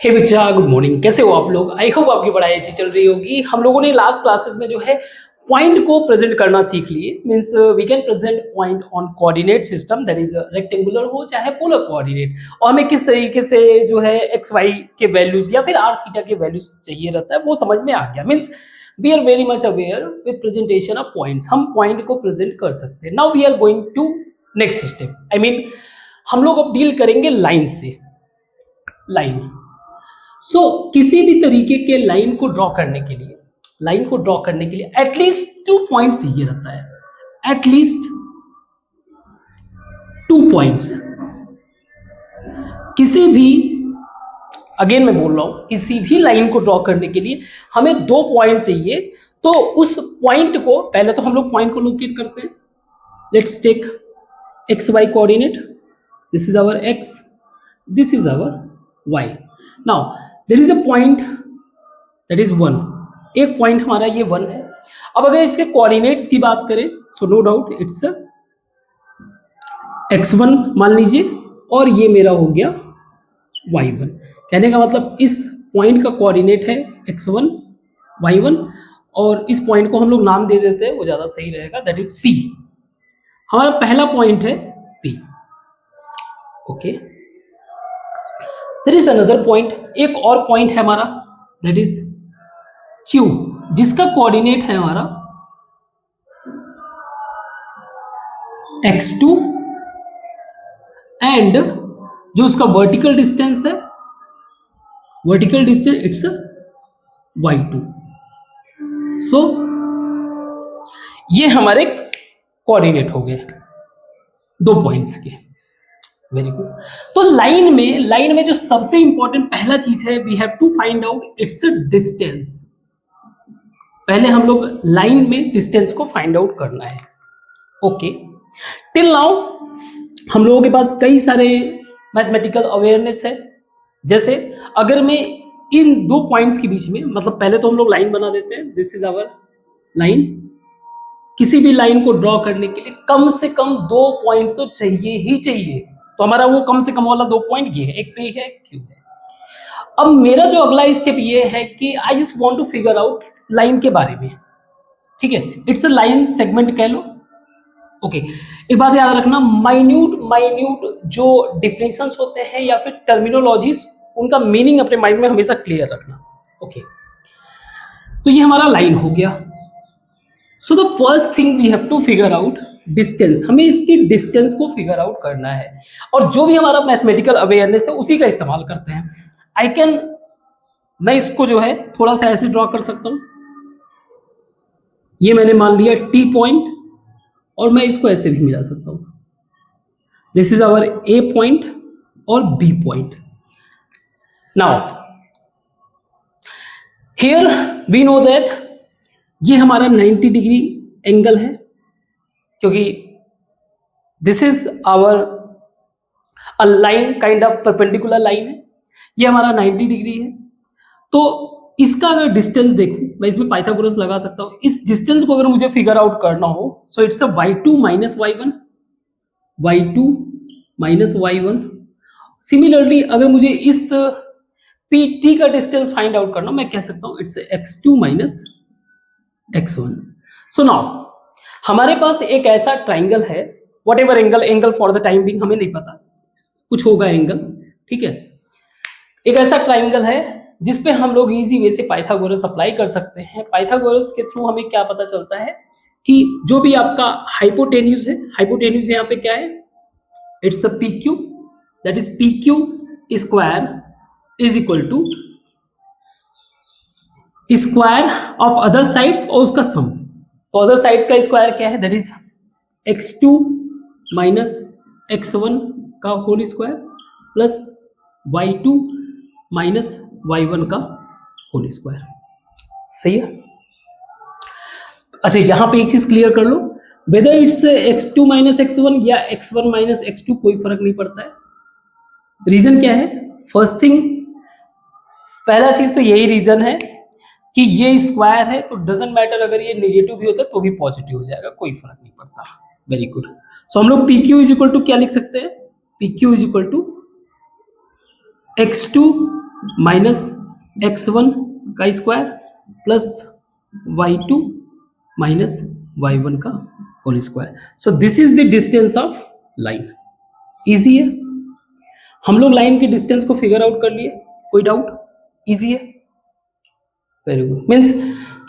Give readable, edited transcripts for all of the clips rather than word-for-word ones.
हे बच्चा, good morning. कैसे हो आप लोग? आई होप आपकी पढ़ाई अच्छी चल रही होगी। हम लोगों ने लास्ट क्लासेस में जो है पॉइंट को प्रेजेंट करना सीख लिए। Means we can present point on coordinate system, that is rectangular हो चाहे पोलर कोऑर्डिनेट, और हमें किस तरीके से जो है एक्स वाई के वैल्यूज या फिर आर थीटा के वैल्यूज चाहिए रहता है वो समझ में आ गया। Means we are very much aware with presentation of points. हम पॉइंट को प्रेजेंट कर सकते हैं। Now we are going to next step. I mean हम लोग अब डील करेंगे लाइन से। लाइन किसी भी तरीके के लाइन को ड्रॉ करने के लिए एटलीस्ट 2 पॉइंट चाहिए रहता है। At least 2 points. किसी भी, अगेन मैं बोल रहा हूं, किसी भी लाइन को ड्रॉ करने के लिए हमें 2 पॉइंट चाहिए। तो उस पॉइंट को पहले तो हम लोग पॉइंट को लोकेट करते हैं। Let's take x y coordinate. This is our x, this is our y. Now there is a point that is 1। एक पॉइंट हमारा ये 1 है। अब अगर इसके कोऑर्डिनेट्स की बात करें, so no doubt it's x1 मान लीजिए, और ये मेरा हो गया y1। कहने का मतलब इस पॉइंट का कोऑर्डिनेट है x1 y1, और इस पॉइंट को हम लोग नाम दे देते हैं, वो ज्यादा सही रहेगा, दैट इज p। हमारा पहला पॉइंट है p। Okay, there is another point. एक और पॉइंट है हमारा, दैट इज q, जिसका कोऑर्डिनेट है हमारा x2, एंड जो उसका वर्टिकल डिस्टेंस है, vertical distance it's y2। So ये हमारे कोऑर्डिनेट हो गए 2 पॉइंट्स के। Very good. तो लाइन में जो सबसे इंपॉर्टेंट पहला चीज है, we have to find out its distance. पहले हम लोग लाइन में डिस्टेंस को फाइंड आउट करना है। ओके, टिल नाउ हम लोगों के पास कई सारे मैथमेटिकल अवेयरनेस है। जैसे अगर मैं इन 2 पॉइंट्स के बीच में, मतलब पहले तो हम लोग लाइन बना देते हैं, दिस इज आवर लाइन। किसी भी लाइन को ड्रॉ करने के लिए कम से कम 2 पॉइंट तो चाहिए ही चाहिए। तो हमारा वो कम से कम वाला 2 पॉइंट ये है, एक पे ही है, क्यों है। अब मेरा जो अगला स्टेप ये है कि I just want to figure out line के बारे में। ठीक है, इट्स अ लाइन सेगमेंट कह लो। ओके, एक बात याद रखना, माइन्यूट जो डिफिनेशंस होते हैं या फिर टर्मिनोलॉजीज, उनका मीनिंग अपने माइंड में हमेशा क्लियर रखना। ओके, तो ये हमारा लाइन हो गया। So the first thing we have to figure out distance. हमें इसकी डिस्टेंस को फिगर आउट करना है, और जो भी हमारा मैथमेटिकल अवेयरनेस है उसी का इस्तेमाल करते हैं। मैं इसको जो है थोड़ा सा ऐसे ड्रॉ कर सकता हूं। ये मैंने मान लिया T पॉइंट, और मैं इसको ऐसे भी मिला सकता हूं। This is our A point और B point. Now here we know that ये हमारा 90 डिग्री एंगल है, क्योंकि this is our a line, kind of perpendicular line है। ये हमारा 90 डिग्री है। तो इसका अगर डिस्टेंस देखूं, मैं इसमें पाइथागोरस लगा सकता हूं। इस डिस्टेंस को अगर मुझे फिगर आउट करना हो, so it's a y2 minus y1, y2 minus y1। Similarly अगर मुझे इस pt का डिस्टेंस फाइंड आउट करना, मैं कह सकता हूं it's x2 minus x1। So now हमारे पास एक ऐसा ट्राइंगल है, what ever angle for the time being हमें नहीं पता, कुछ होगा एंगल, ठीक है। एक ऐसा ट्राइंगल है जिसपे हम लोग इजी वे से पाइथागोरस अप्लाई कर सकते हैं। पाइथागोरस के थ्रू हमें क्या पता चलता है कि जो भी आपका हाइपोटेन्यूज है, हाइपोटेन्यूज यहाँ पे क्या है, it's a PQ, that is PQ square is equal to square of other sides और उसका सम। तो अदर साइड्स का स्क्वायर क्या है, that is x2 minus x1 का whole square plus y2 minus y1 का होल स्क्वायर। सही है। अच्छा, यहां पे एक चीज क्लियर कर लो, whether it's x2 minus x1 या x1 माइनस x2, कोई फर्क नहीं पड़ता है। रीजन क्या है? फर्स्ट थिंग, पहला चीज तो यही रीजन है कि ये स्क्वायर है, तो डजंट मैटर अगर ये नेगेटिव भी होता है तो भी पॉजिटिव हो जाएगा, कोई फर्क नहीं पड़ता। Very good. सो हम लोग PQ इज इक्वल टू क्या लिख सकते हैं, PQ is equal to x2 minus x1 का square plus y2 minus y1 का whole square. So this is the distance of line. Easy है, हम लोग लाइन के डिस्टेंस को फिगर आउट कर लिए, कोई डाउट? इजी है, वेरी गुड। मीन्स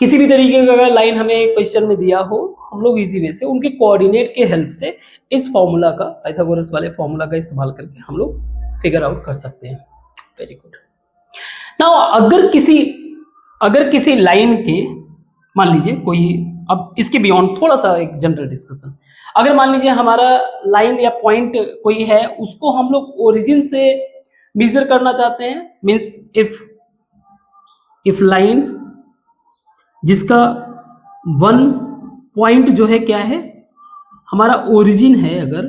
किसी भी तरीके का अगर लाइन हमें क्वेश्चन में दिया हो, हम लोग इजी वे से उनके कोऑर्डिनेट के हेल्प से इस फॉर्मूला का, पाइथागोरस वाले फॉर्मूला का इस्तेमाल करके हम लोग फिगर आउट कर सकते हैं। Very good. नाउ अगर किसी लाइन के, मान लीजिए कोई, अब इसके बियॉन्ड थोड़ा सा एक जनरल डिस्कशन, अगर मान लीजिए हमारा लाइन या पॉइंट कोई है, उसको हम लोग ओरिजिन से मेजर करना चाहते हैं, मीन्स इफ लाइन जिसका वन पॉइंट जो है क्या है, हमारा ओरिजिन है अगर,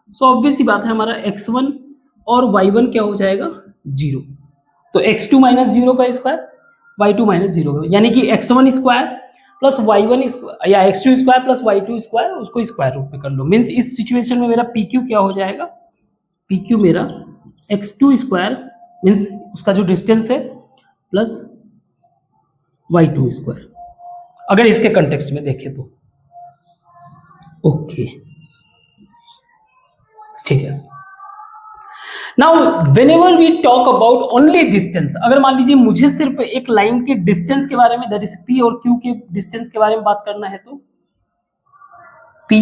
सो ऑब्वियस सी बात है हमारा x1 और y1 क्या हो जाएगा, 0। तो x2 माइनस 0 का स्क्वायर, y2 माइनस 0 का, यानी कि x1 square plus y1 square या x2 square plus y2 square, उसको स्क्वायर रूट में कर लो। मीन्स इस सिचुएशन में मेरा PQ क्या हो जाएगा, PQ मेरा x2 स्क्वायर मीन्स उसका जो डिस्टेंस है प्लस y2 स्क्वायर, अगर इसके कंटेक्स्ट में देखें तो। ओके, ठीक है। Now whenever we talk about only distance, अगर मान लीजिए मुझे सिर्फ एक लाइन के डिस्टेंस के बारे में, दैट इज P और Q के डिस्टेंस के बारे में बात करना है, तो P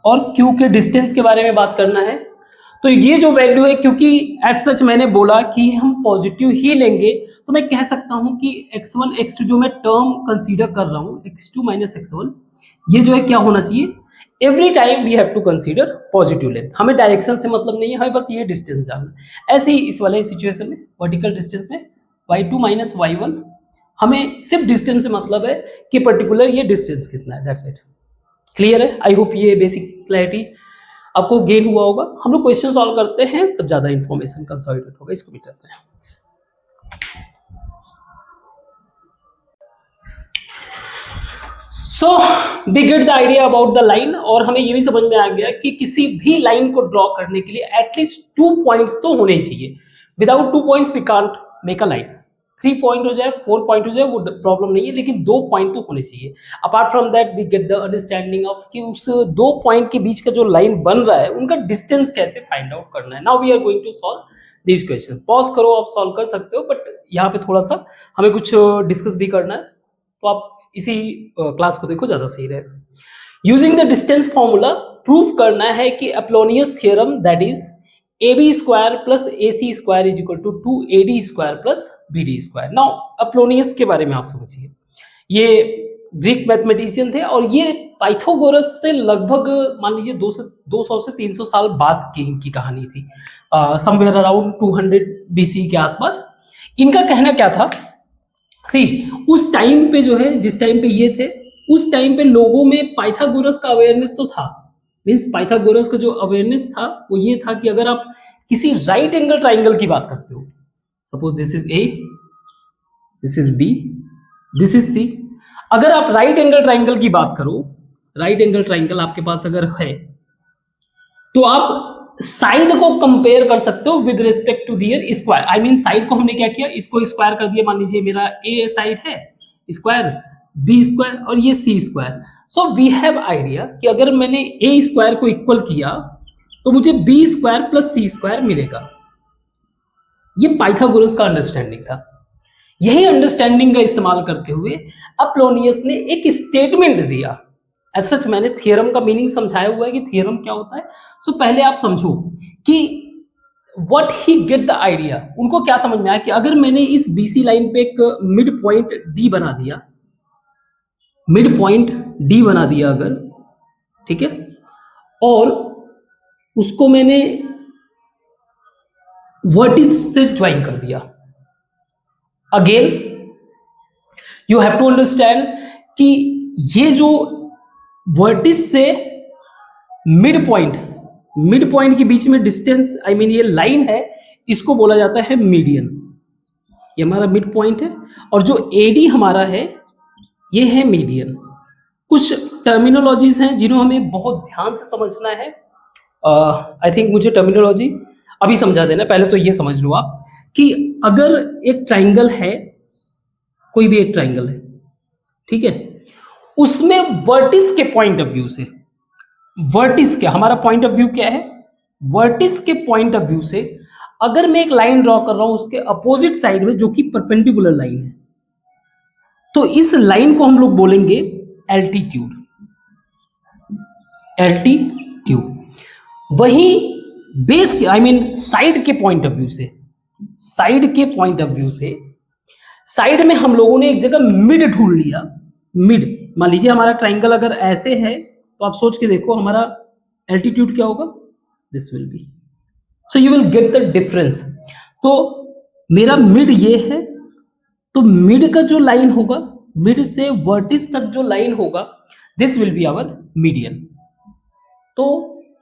और Q के डिस्टेंस के बारे में बात करना है, तो ये जो वैल्यू है, क्योंकि एज सच मैंने बोला कि हम पॉजिटिव ही लेंगे, तो मैं कह सकता हूं कि x1 x2 जो मैं टर्म कंसीडर कर रहा हूं, x2 माइनस x1, ये जो है क्या होना चाहिए, every time we have to consider positive length. हमें डायरेक्शन से मतलब नहीं है, हमें बस ये डिस्टेंस जानना है। ऐसे ही इस वाले सिचुएशन में वर्टिकल डिस्टेंस में y2 माइनस y1, हमें सिर्फ डिस्टेंस से मतलब है कि पर्टिकुलर ये डिस्टेंस कितना है, दैट्स इट। क्लियर है? आई होप ये बेसिक क्लैरिटी आपको गेन हुआ होगा। हम लोग क्वेश्चन सॉल्व करते हैं तब ज्यादा इंफॉर्मेशन कंसोलिडेट होगा, इसको भी करते हैं। So we get the idea about the line, और हमें ये भी समझ में आ गया कि किसी भी लाइन को ड्रॉ करने के लिए एटलीस्ट 2 पॉइंट्स तो होने ही चाहिए। Without 2 points we can't make a line. 3 point हो जाए, 4 पॉइंट हो जाए, वो प्रॉब्लम नहीं है, लेकिन 2 पॉइंट तो होने चाहिए। Apart from that we get the understanding of कि उस 2 पॉइंट के बीच का जो लाइन बन रहा है उनका डिस्टेंस कैसे फाइंड आउट करना है। Now we are going to solve this question. Pause करो, आप सॉल्व कर सकते हो, बट यहाँ पे थोड़ा सा हमें कुछ डिस्कस भी करना है, तो आप इसी क्लास को देखो, ज्यादा सही रहेगा। Using the distance formula prove करना है कि Apollonius theorem, that is AB square plus AC square is equal to 2AD square plus BD square. Now Apollonius के बारे में आप समझिए, ये ग्रीक मैथमेटिशियन थे और ये पाइथागोरस से लगभग मान लीजिए 200 से 300 साल बाद की इनकी कहानी थी, समवेयर अराउंड 200 BC के आसपास। इनका कहना क्या था, सी उस टाइम पे जो है, जिस टाइम पे ये थे, उस टाइम पे लोगों में पाइथागोरस का अवेयरनेस तो था। मीन्स पाइथागोरस का जो अवेयरनेस था वो ये था कि अगर आप किसी राइट एंगल ट्राइंगल की बात करते हो, suppose this is A, this is B, this is C, अगर आप राइट एंगल ट्राइंगल की बात करो, राइट एंगल ट्राइंगल आपके पास अगर है, तो आप साइड को कंपेयर कर सकते हो with respect to their square. I mean side को हमने क्या किया, इसको स्क्वायर कर दिया। मान लीजिए मेरा ए साइड है स्क्वायर, बी स्क्वायर और ये C square. So we have idea कि अगर मैंने ए स्क्वायर को इक्वल किया तो मुझे बी स्क्वायर प्लस सी स्क्वायर मिलेगा। ये पाइथागोरस का अंडरस्टैंडिंग था। यही अंडरस्टैंडिंग का इस्तेमाल करते हुए अपोलोनियस ने एक स्टेटमेंट दिया। एज सच मैंने थियरम का मीनिंग समझाया हुआ है कि थियरम क्या होता है। सो पहले आप समझो कि what he gate the idea. उनको क्या समझ में आया कि अगर मैंने इस BC लाइन पे एक मिड पॉइंट D बना दिया, मिड पॉइंट D बना दिया अगर, ठीक है, और उसको मैंने वर्टिस से ज्वाइन कर दिया। Again you have to understand कि ये जो वर्टिस से मिड पॉइंट के बीच में डिस्टेंस, आई मीन ये लाइन है, इसको बोला जाता है मीडियन। ये हमारा मिड पॉइंट है और जो AD हमारा है ये है मीडियन। कुछ टर्मिनोलॉजीज हैं जिन्हों हमें बहुत ध्यान से समझना है। आई थिंक मुझे टर्मिनोलॉजी अभी समझा देना, पहले तो ये समझ लो आप कि अगर एक ट्राइंगल है, कोई भी एक ट्राइंगल है, ठीक है, उसमें वर्टिस के पॉइंट ऑफ व्यू से, वर्टिस के, हमारा पॉइंट ऑफ व्यू क्या है, वर्टिस के पॉइंट ऑफ व्यू से अगर मैं एक लाइन ड्रॉ कर रहा हूं उसके अपोजिट साइड में जो कि परपेंडिकुलर लाइन है, तो इस लाइन को हम लोग बोलेंगे एल्टीट्यूड, एल्टीट्यूड। वही बेस के, आई मीन साइड के पॉइंट ऑफ व्यू से, साइड के पॉइंट ऑफ व्यू से, साइड में हम लोगों ने एक जगह मिड ढूंढ लिया। मिड, मान लीजिए हमारा ट्राइंगल अगर ऐसे है तो आप सोच के देखो हमारा एल्टीट्यूड क्या होगा, this will B, so you will get the difference. तो मेरा मिड ये है, तो मिड का जो लाइन होगा, मिड से वर्टिस तक जो लाइन होगा, this will be our median. तो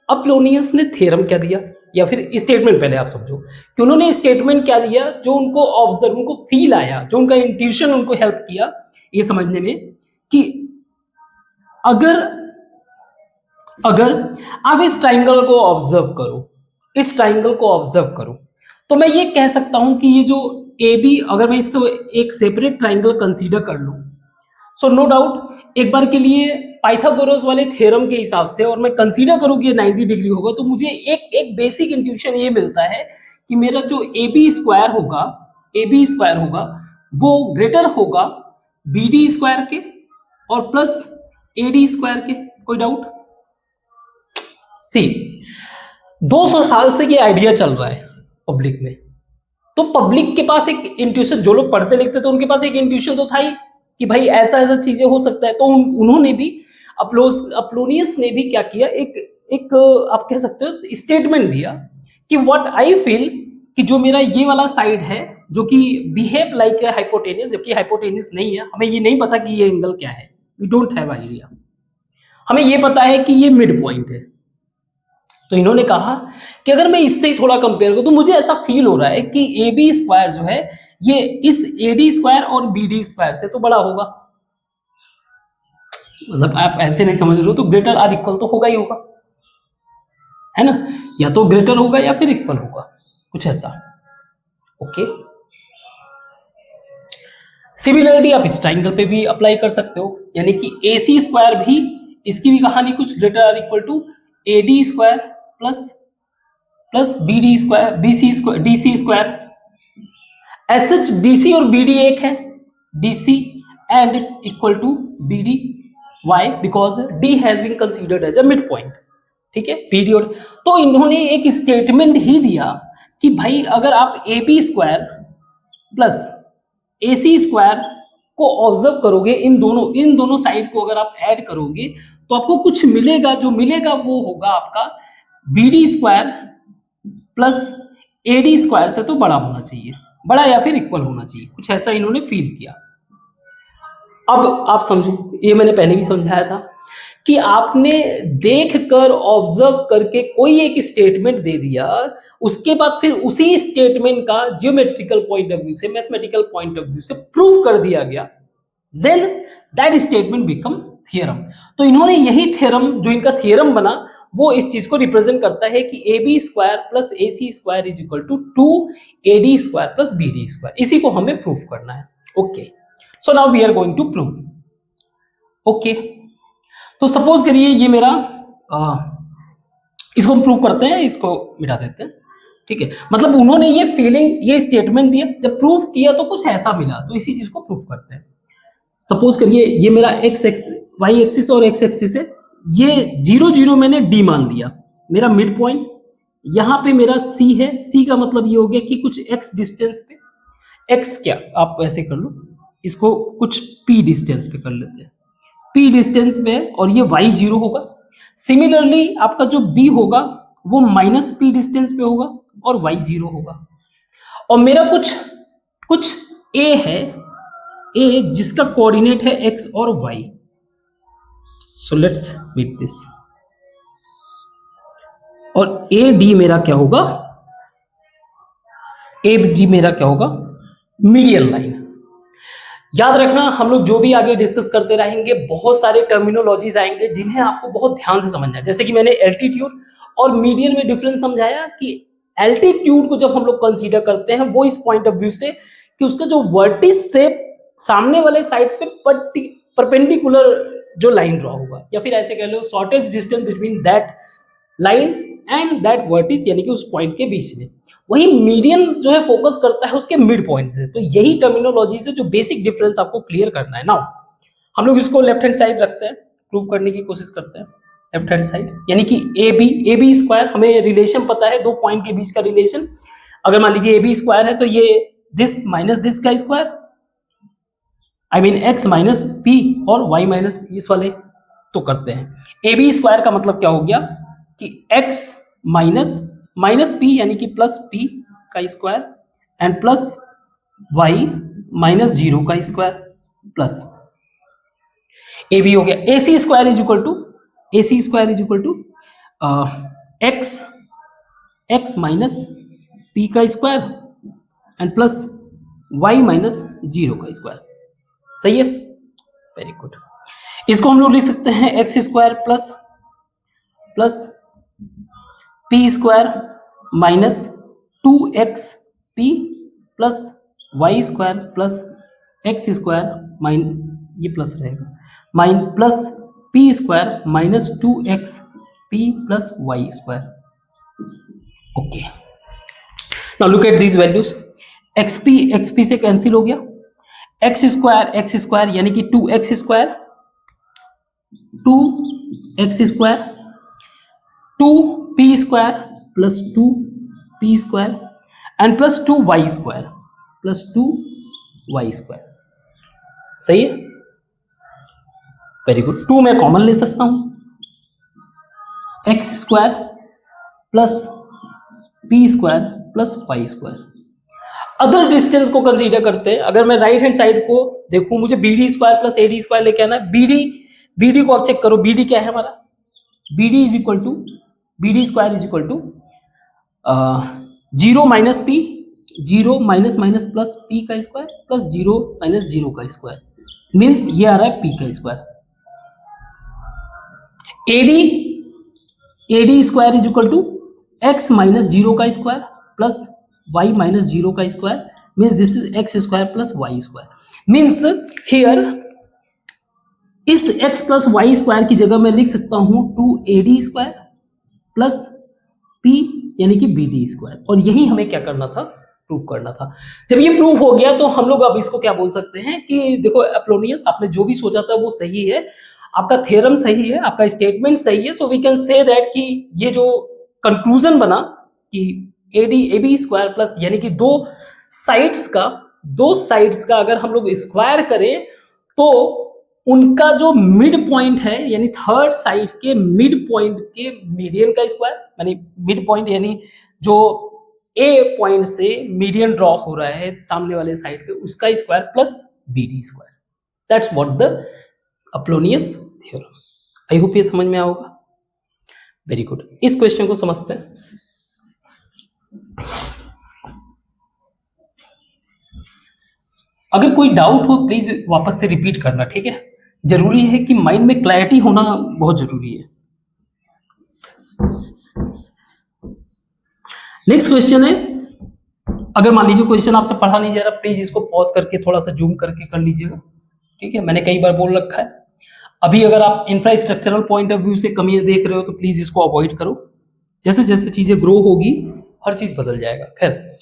अपोलोनियस ने थ्योरम क्या दिया, या फिर स्टेटमेंट, पहले आप समझो कि उन्होंने स्टेटमेंट क्या दिया, जो उनको ऑब्जर्व, उनको फील आया, जो उनका इंट्यूशन उनको हेल्प किया ये समझने में कि अगर आप इस ट्राइंगल को ऑब्जर्व करो, इस ट्राइंगल को ऑब्जर्व करो, तो मैं ये कह सकता हूं कि ये जो ए बी, अगर मैं इससे एक सेपरेट ट्राइंगल कंसीडर कर लूं, सो नो डाउट एक बार के लिए पाइथागोरस वाले थ्योरम के हिसाब से, और मैं कंसीडर करूं कि ये 90 डिग्री होगा, तो मुझे एक बेसिक इंट्यूशन ये मिलता है कि मेरा जो ए बी स्क्वायर होगा वो ग्रेटर होगा बी डी स्क्वायर के और प्लस ए डी स्क्वायर के। कोई डाउट? सी 200 साल से ये आइडिया चल रहा है पब्लिक में, तो पब्लिक के पास एक इंट्यूशन, जो लोग पढ़ते लिखते तो उनके पास एक इंट्यूशन तो था ही कि भाई ऐसा ऐसा चीजें हो सकता है। तो उन्होंने भी, अपोलोनियस ने भी क्या किया, एक आप कह सकते हो स्टेटमेंट दिया कि व्हाट आई फील, कि जो मेरा ये वाला साइड है जो कि बिहेव लाइक ए हाइपोटेनस, जबकि हाइपोटेनस नहीं है, हमें ये नहीं पता कि ये एंगल क्या है, वी डोंट हैव आइडिया, हमें ये पता है कि ये मिड पॉइंट है। तो इन्होंने कहा कि अगर मैं इससे ही थोड़ा कंपेयर करूं तो मुझे ऐसा फील हो रहा है कि ए बी स्क्वायर जो है ये इस ए डी स्क्वायर और बी डी स्क्वायर से तो बड़ा होगा। मतलब आप ऐसे नहीं समझ रहे हो तो ग्रेटर आर इक्वल तो होगा ही होगा, है ना, या तो ग्रेटर होगा या फिर इक्वल होगा, कुछ ऐसा। ओके, सिमिलरली आप इस ट्राइंगल पे भी अप्लाई कर सकते हो, यानी कि ए सी स्क्वायर भी, इसकी भी कहानी कुछ greater or equal to A D square plus B D square, D C square. As such D C और बी डी एक है, D C and equal to B D, why, because D has been considered as a mid point, ठीक है, period. तो इन्होंने एक statement ही दिया कि भाई अगर आप A B square plus A C square को ऑब्जर्व करोगे, इन दोनों साइड को अगर आप ऐड करोगे तो आपको कुछ मिलेगा, जो मिलेगा वो होगा आपका B D square plus A D square से तो बड़ा होना चाहिए, बड़ा या फिर इक्वल होना चाहिए, कुछ ऐसा इन्होंने फील किया। अब आप समझो, ये मैंने पहले भी समझाया था कि आपने देखकर, ऑब्जर्व करके कोई एक स्टेटमेंट दे दिया, उसके बाद फिर उसी स्टेटमेंट का जियोमेट्रिकल पॉइंट ऑफ व्यू से, मैथमेटिकल पॉइंट ऑफ व्यू से प्रूव कर दिया गया, then that statement become theorem. तो इन्होंने यही थ्योरम, जो इनका थ्योरम बना, वो इस चीज को रिप्रेजेंट करता है कि A B square plus A C square is equal to 2AD square plus BD square. इसी को हमें प्रूफ करना है। Okay, so now we are going to prove. Okay, तो सपोज करिए ये मेरा इसको हम प्रूव करते हैं, इसको मिटा देते हैं, ठीक है। मतलब उन्होंने ये फीलिंग, ये स्टेटमेंट दिया, जब प्रूफ किया तो कुछ ऐसा मिला, तो इसी चीज को प्रूफ करते हैं। सपोज करिए ये मेरा वाई एक्सिस और एक्स एक्सिस है, ये 0 0 मैंने डी मान लिया, मेरा मिड पॉइंट यहां पे मेरा सी है। सी का मतलब ये हो गया कि कुछ एक्स डिस्टेंस पे, एक्स क्या आप ऐसे कर लो, इसको कुछ पी डिस्टेंस पे कर लेते हैं, पी डिस्टेंस पे, और ये वाई 0 होगा। सिमिलरली आपका जो बी होगा वो माइनस पी डिस्टेंस पे होगा और वाई 0 होगा। और मेरा कुछ ए है, ए जिसका कोऑर्डिनेट है एक्स और y. So let's meet this, और ए डी मेरा क्या होगा, ए डी मेरा क्या होगा, मीडियन लाइन। याद रखना, हम लोग जो भी आगे डिस्कस करते रहेंगे, बहुत सारे टर्मिनोलॉजीज आएंगे जिन्हें आपको बहुत ध्यान से समझना है। जैसे कि मैंने एल्टीट्यूड और मीडियन में डिफरेंस समझाया कि एल्टीट्यूड को जब हम लोग कंसीडर करते हैं वो इस पॉइंट ऑफ व्यू से कि उसका जो वर्टिस से सामने वाले साइड्स पे परपेंडिकुलर जो लाइन ड्रॉ होगा, या फिर ऐसे कह लो shortest distance between that line and that vertex, यानी कि उस पॉइंट के बीच में। वही मीडियन जो है फोकस करता है उसके मिड पॉइंट से। तो यही टर्मिनोलॉजी से जो बेसिक डिफरेंस आपको क्लियर करना है। नाउ हम लोग इसको लेफ्ट हैंड साइड रखते हैं, प्रूव करने की कोशिश करते हैं। लेफ्ट हैंड साइड यानी कि ए बी स्क्वायर, हमें रिलेशन पता है दो पॉइंट के बीच का रिलेशन। अगर मान लीजिए ए बी स्क्वायर है तो ये दिस माइनस दिस का square, I mean x minus P और वाई माइनस पी, इस वाले तो करते हैं। ए बी स्क्वायर का मतलब क्या हो गया कि एक्स माइनस माइनस पी यानी कि प्लस पी का square and plus Y minus 0 का स्क्वायर प्लस ए बी हो गया। A C square is equal to x minus P का square and plus Y minus 0 का स्क्वायर। सही है, वेरी गुड। इसको हम लोग लिख सकते हैं x square plus p square minus 2x p plus y square plus x square ये प्लस रहेगा plus p square minus 2x p plus y square. Okay, now look at these values. Xp से cancel हो गया, x square यानी कि 2x square 2p square plus 2p square and plus 2y square. सही है, very good. 2 मैं common ले सकता हूं, x square plus p square plus y square. Other distance को कंसीडर करते हैं। अगर मैं राइट हैंड साइड को देखूं, मुझे B D square plus A D square लेके आना है। बी डी को आप चेक करो, बी डी क्या है हमारा, B D square is equal to 0 minus p, 0 minus minus plus P का स्क्वायर प्लस 0 माइनस 0 का स्क्वायर, मीन्स ये आ रहा है पी का square. AD square is equal to x minus 0 का स्क्वायर प्लस वाई माइनस 0 का square, means this is x square plus y square. Means here इस x plus y square की जगह मैं लिख सकता हूं 2ad स्क्वायर प्लस p यानी कि bd स्क्वायर। और यही हमें क्या करना था, प्रूफ करना था। जब ये प्रूफ हो गया तो हम लोग अब इसको क्या बोल सकते हैं कि देखो अपोलोनियस, आपने जो भी सोचा था वो सही है, आपका थ्योरम सही है, आपका स्टेटमेंट सही है। So we can say that कि ये जो कंक्लूजन बना कि ab स्क्वायर प्लस यानी कि दो साइड्स का अगर हम लोग स्क्वायर करें तो उनका जो मिड पॉइंट है यानी थर्ड साइड के मिड पॉइंट के मीडियन का स्क्वायर, यानी मिड पॉइंट यानी जो ए पॉइंट से मीडियन ड्रॉ हो रहा है सामने वाले साइड पे, उसका square plus BD square. That's what the Apollonius theorem. I hope ये समझ में आया होगा। वेरी गुड, इस क्वेश्चन को समझते हैं। अगर कोई डाउट हो प्लीज वापस से रिपीट करना, ठीक है। जरूरी है कि माइंड में क्लैरिटी होना बहुत जरूरी है। नेक्स्ट क्वेश्चन है, अगर मान लीजिए क्वेश्चन आपसे पढ़ा नहीं जा रहा, प्लीज इसको पॉज करके थोड़ा सा जूम करके कर लीजिएगा, ठीक है। मैंने कई बार बोल रखा है, अभी अगर आप इंफ्रास्ट्रक्चरल पॉइंट ऑफ व्यू से कमियां देख रहे हो तो प्लीज इसको अवॉइड करो। जैसे जैसे चीजें ग्रो होगी हर चीज बदल जाएगा। खैर,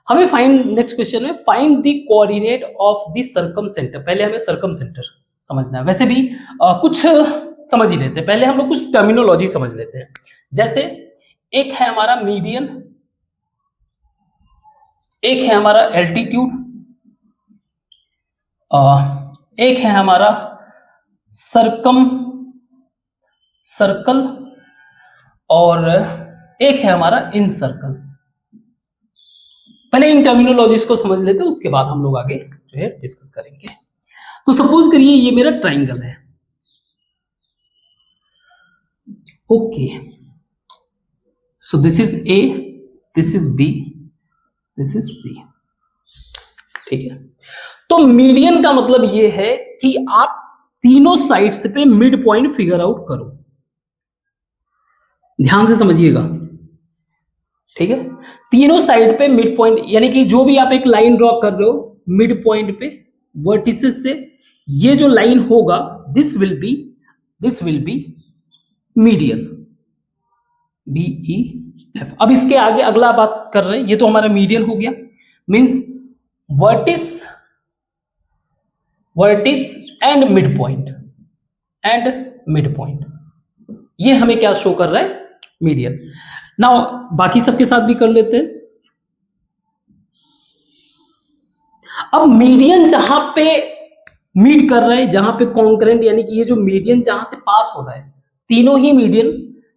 हमें फाइंड, नेक्स्ट क्वेश्चन है find the coordinate of the circum centre. पहले हमें सर्कम सेंटर समझना है, वैसे भी कुछ समझ ही लेते हैं। पहले हम लोग कुछ टर्मिनोलॉजी समझ लेते हैं। जैसे एक है हमारा मीडियन, एक है हमारा एल्टीट्यूड, एक है हमारा सर्कल और एक है हमारा इन सर्कल। पहले इन टर्मिनोलॉजीज को समझ लेते हैं, उसके बाद हम लोग आगे जो है डिस्कस करेंगे। तो सपोज करिए ये मेरा ट्राइंगल है, okay. So this is A, this is B, this is C, ठीक है। तो मीडियन का मतलब ये है कि आप तीनों साइड्स पे मिड पॉइंट फिगर आउट करो। ध्यान से समझिएगा, ठीक है, तीनों साइड पे मिड पॉइंट, यानी कि जो भी आप एक लाइन ड्रॉ कर रहे हो मिड पॉइंट पे वर्टिसेस से, ये जो लाइन होगा this will B median, DEF। अब इसके आगे अगला बात कर रहे हैं, ये तो हमारा मीडियन हो गया, means vertex and mid point, ये हमें क्या शो कर रहा है, मीडियन। नाउ बाकी सबके साथ भी कर लेते हैं। अब मीडियन जहां पे मीट कर रहा है, जहां पे कॉन्करेंट, यानी कि ये जो मीडियन जहां से पास हो रहा है, तीनों ही मीडियन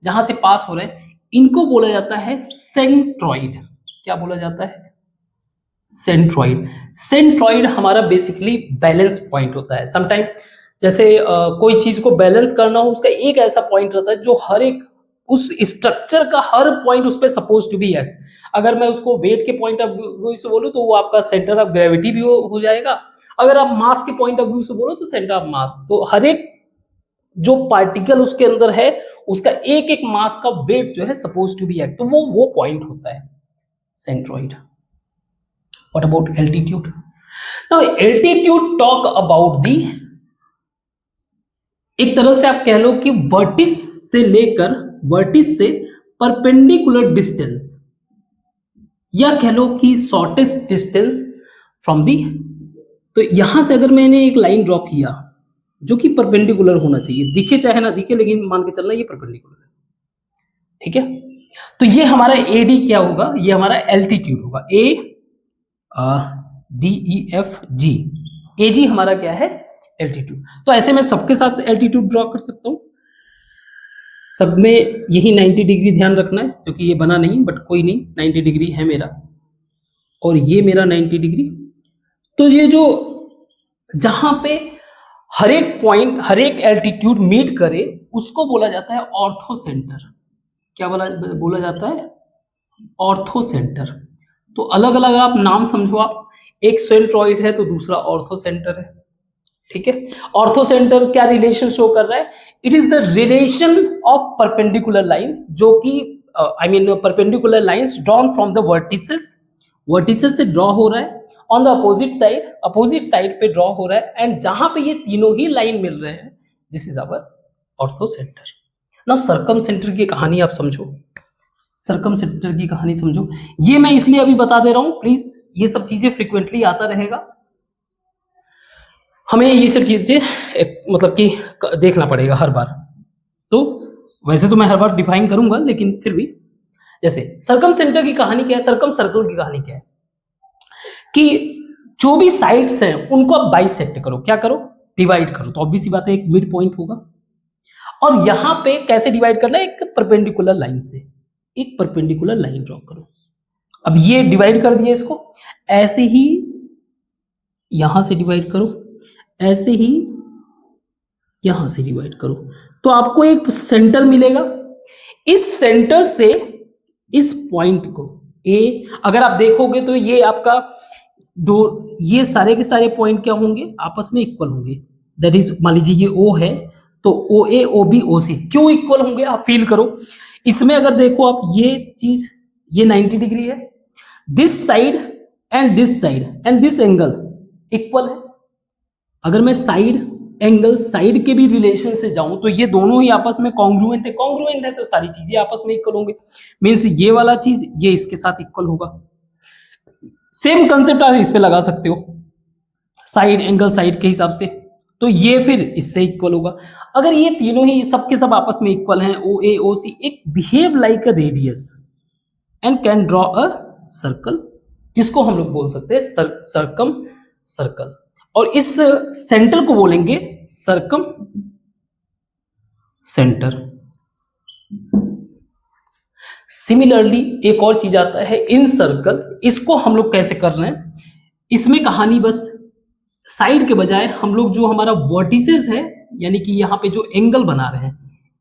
जहां से पास हो रहे हैं, इनको बोला जाता है सेंट्रॉइड। क्या बोला जाता है, सेंट्रॉइड। सेंट्रॉइड हमारा बेसिकली बैलेंस पॉइंट होता है। समटाइम जैसे कोई चीज को बैलेंस करना हो, उसका एक ऐसा पॉइंट रहता है जो हर एक उस स्ट्रक्चर का हर पॉइंट उस पर सपोज टू बी एट। अगर मैं उसको वेट के पॉइंट ऑफ व्यू से बोलूं तो वो आपका सेंटर ऑफ ग्रेविटी भी हो जाएगा। अगर आप मास के पॉइंट ऑफ व्यू से बोलो तो सेंटर ऑफ मास। तो हर एक जो पार्टिकल उसके अंदर है उसका एक एक मास का वेट जो है सपोज टू बी एट, तो वो पॉइंट होता है centroid. What about altitude? Now altitude talk about the, एक तरह से आप कह लो कि वर्टिस से परपेंडिकुलर डिस्टेंस, या कह लो कि शॉर्टेस्ट डिस्टेंस फ्रॉम दी। तो यहां से अगर मैंने एक लाइन ड्रॉ किया जो कि परपेंडिकुलर होना चाहिए, दिखे चाहे ना दिखे, लेकिन मान के चलना ये परपेंडिकुलर है, ठीक है। तो ये हमारा AD क्या होगा, ये हमारा एल्टीट्यूड होगा, ADEFG। AG हमारा क्या है, एल्टीट्यूड। तो ऐसे मैं सबके साथ एल्टीट्यूड ड्रॉ कर सकता हूं, सब में यही 90 डिग्री ध्यान रखना है, क्योंकि ये बना नहीं, बट कोई नहीं, 90 डिग्री है मेरा और ये मेरा 90 डिग्री। तो ये जो जहां पे हर एक पॉइंट, हर एक एल्टीट्यूड मीट करे, उसको बोला जाता है ऑर्थो सेंटर। क्या बोला जाता है, ऑर्थो सेंटर। तो अलग अलग आप नाम समझो, आप एक सेंट्रॉइड है तो दूसरा ऑर्थो सेंटर है, ठीक है। ऑर्थो सेंटर क्या रिलेशन शो कर रहा है, it is the relation of perpendicular lines, जो कि perpendicular lines drawn from the vertices से ड्रॉ हो रहा है, ऑन द अपोजिट साइड पे ड्रॉ हो रहा है, एंड जहां पे ये तीनों ही लाइन मिल रहे हैं, this is our orthocentre. ना सर्कम सेंटर की कहानी आप समझो, सर्कम सेंटर की कहानी समझो। ये मैं इसलिए अभी बता दे रहा हूं, प्लीज ये सब चीजें फ्रिक्वेंटली आता रहेगा, हमें ये सब चीजें मतलब कि देखना पड़ेगा हर बार। तो वैसे तो मैं हर बार डिफाइन करूंगा, लेकिन फिर भी जैसे सर्कम सेंटर की कहानी क्या है, सर्कम सर्कल की कहानी क्या है, कि जो भी साइड्स हैं उनको आप बाइसेक्ट करो, क्या करो, डिवाइड करो। तो ऑब्वियस सी बात है, एक मिड पॉइंट होगा, और यहां पे कैसे डिवाइड करना है, एक परपेंडिकुलर लाइन से, एक परपेंडिकुलर लाइन ड्रॉ करो। अब ये डिवाइड कर दिया, इसको ऐसे ही यहां से डिवाइड करो, ऐसे ही यहां से डिवाइड करो, तो आपको एक सेंटर मिलेगा। इस सेंटर से इस पॉइंट को ए, अगर आप देखोगे तो ये आपका ये सारे के सारे पॉइंट क्या होंगे, आपस में इक्वल होंगे। दैट इज, मान लीजिए ये O है तो OA OB OC क्यों इक्वल होंगे, आप फील करो। इसमें अगर देखो आप, ये चीज, ये 90 डिग्री है, this side and this angle equal है। अगर मैं साइड एंगल, साइड के भी रिलेशन से जाऊं तो ये दोनों ही आपस में कॉन्ग्रुएंट है, तो सारी चीजें आपस में इक्वल होंगे। मीन्स ये वाला चीज ये इसके साथ इक्वल होगा। सेम कंसेप्ट आप इस पे लगा सकते हो, साइड एंगल साइड के हिसाब से, तो ये फिर इससे इक्वल होगा। अगर ये तीनों ही सब के सब आपस में इक्वल हैं, OA OC एक behave like a radius and can draw a circle, जिसको हम लोग बोल सकते हैं सर्कम सर्कल, और इस सेंटर को बोलेंगे सर्कम सेंटर। सिमिलरली एक और चीज आता है इन सर्कल, इसको हम लोग कैसे कर रहे हैं, इसमें कहानी बस साइड के बजाय हम लोग जो हमारा वर्टिसेस है, यानी कि यहां पे जो एंगल बना रहे हैं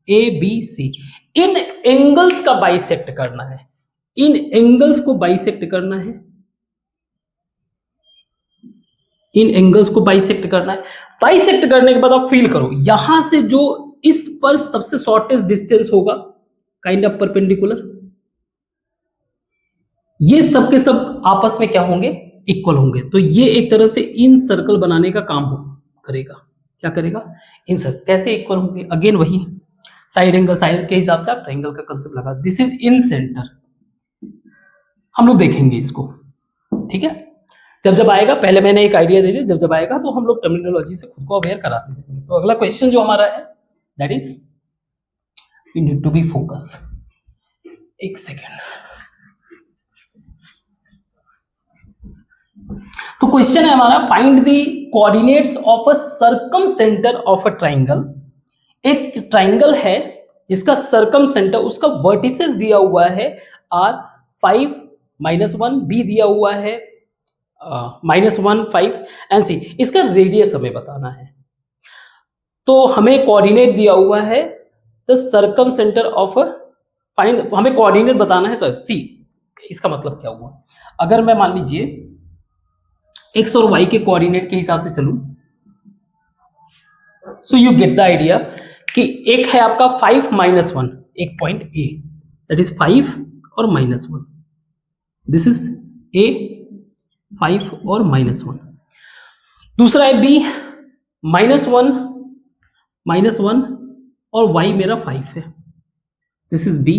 ABC, इन एंगल्स का बाइसेक्ट करना है, इन एंगल्स को बाइसेक्ट करना है, इन एंगल्स को बाइसेक्ट करना है। बाइसेक्ट करने के बाद आप फील करो, यहां से जो इस पर सबसे शॉर्टेस्ट डिस्टेंस होगा, काइंड ऑफ परपेंडिकुलर, ये सब के सब आपस में क्या होंगे, इक्वल होंगे। तो ये एक तरह से इन सर्कल बनाने का काम करेगा। क्या करेगा, इन सर्कल कैसे इक्वल होंगे, अगेन वही साइड एंगल, साइड के हिसाब से आप ट्रायंगल का कंसेप्ट लगा, दिस इज इन सेंटर, हम लोग देखेंगे इसको, ठीक है। जब जब आएगा, पहले मैंने एक आइडिया दे दिया, जब जब आएगा तो हम लोग टर्मिनोलॉजी से खुद को अवेयर कराते जाएंगे। तो अगला क्वेश्चन जो हमारा है that is we need to be focus. एक सेकेंड। तो क्वेश्चन है हमारा, find the coordinates of a circumcentre of a triangle. एक ट्राइंगल है जिसका सर्कम सेंटर, उसका वर्टिसेस दिया हुआ है r 5 -1, b दिया हुआ है -1 5 एंड c, इसका रेडियस हमें बताना है। तो हमें कोऑर्डिनेट दिया हुआ है the circum centre of find, हमें कोऑर्डिनेट बताना है सर c। इसका मतलब क्या हुआ, अगर मैं मान लीजिए x और y के कोऑर्डिनेट के हिसाब से चलूं, so you get the idea कि एक है आपका 5 -1, एक पॉइंट a, दैट इज 5 और -1, दिस इज a 5 और -1। दूसरा है b -1 और y मेरा 5 है, दिस इज b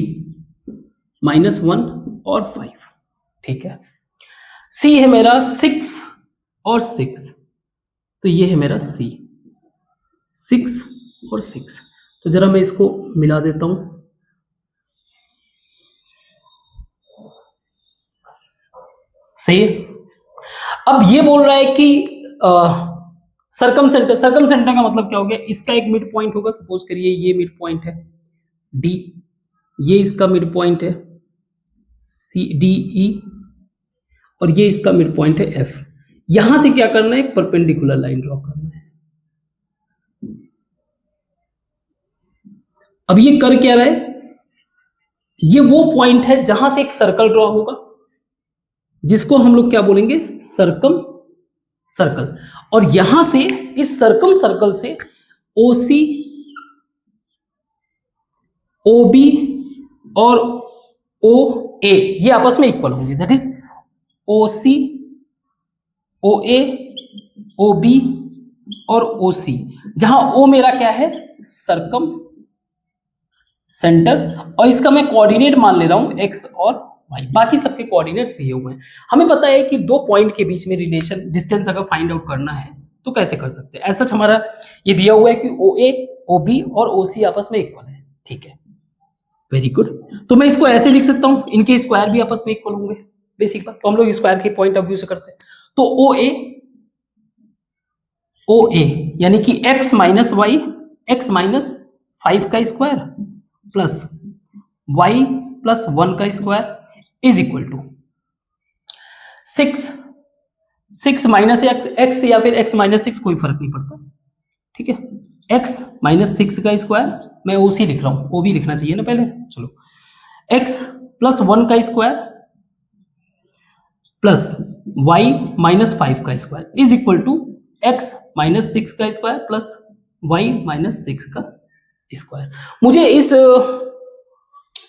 -1 और 5, ठीक है। c है मेरा 6 और 6, तो ये है मेरा c 6 और 6। तो जरा मैं इसको मिला देता हूं, सही है। अब ये बोल रहा है कि सर्कम सेंटर का मतलब क्या हो गया, इसका एक मिड पॉइंट होगा, सपोज करिए ये मिड पॉइंट है d, ये इसका मिड पॉइंट है सी डी ई, और ये इसका मिड पॉइंट है f। यहां से क्या करना है, एक परपेंडिकुलर लाइन ड्रॉ करना है। अब ये कर क्या रहा है, ये वो पॉइंट है जहां से एक सर्कल ड्रॉ होगा, जिसको हम लोग क्या बोलेंगे, सर्कम सर्कल। और यहां से इस सर्कम सर्कल से OC OB और OA ये आपस में इक्वल होंगे, that is OC OA OB और OC, जहां O मेरा क्या है, सर्कम सेंटर, और इसका मैं कोऑर्डिनेट मान ले रहा हूं x और y, बाकी सबके कोऑर्डिनेट्स दिए हुए हैं। हमें पता है कि दो पॉइंट के बीच में रिलेशन डिस्टेंस अगर फाइंड आउट करना है तो कैसे कर सकते हैं। ऐसा हमारा ये दिया हुआ है कि OA OB और OC आपस में इक्वल है, ठीक है, वेरी गुड। तो मैं इसको ऐसे लिख सकता हूं, इनके स्क्वायर भी आपस में इक्वल होंगे, बेसिक बात। तो हम लोग स्क्वायर के पॉइंट ऑफ व्यू से करते हैं। तो OA यानी कि x minus y, x minus 5 का स्क्वायर प्लस y प्लस 1 का square is equal to 6 minus x या फिर x माइनस 6, कोई फर्क नहीं पड़ता, ठीक है। x माइनस 6 का स्क्वायर, मैं OC लिख रहा हूं, O भी लिखना चाहिए ना पहले, चलो। x प्लस 1 का स्क्वायर प्लस y माइनस 5 का square is equal to x minus 6 का स्क्वायर प्लस y माइनस 6 का स्क्वायर। मुझे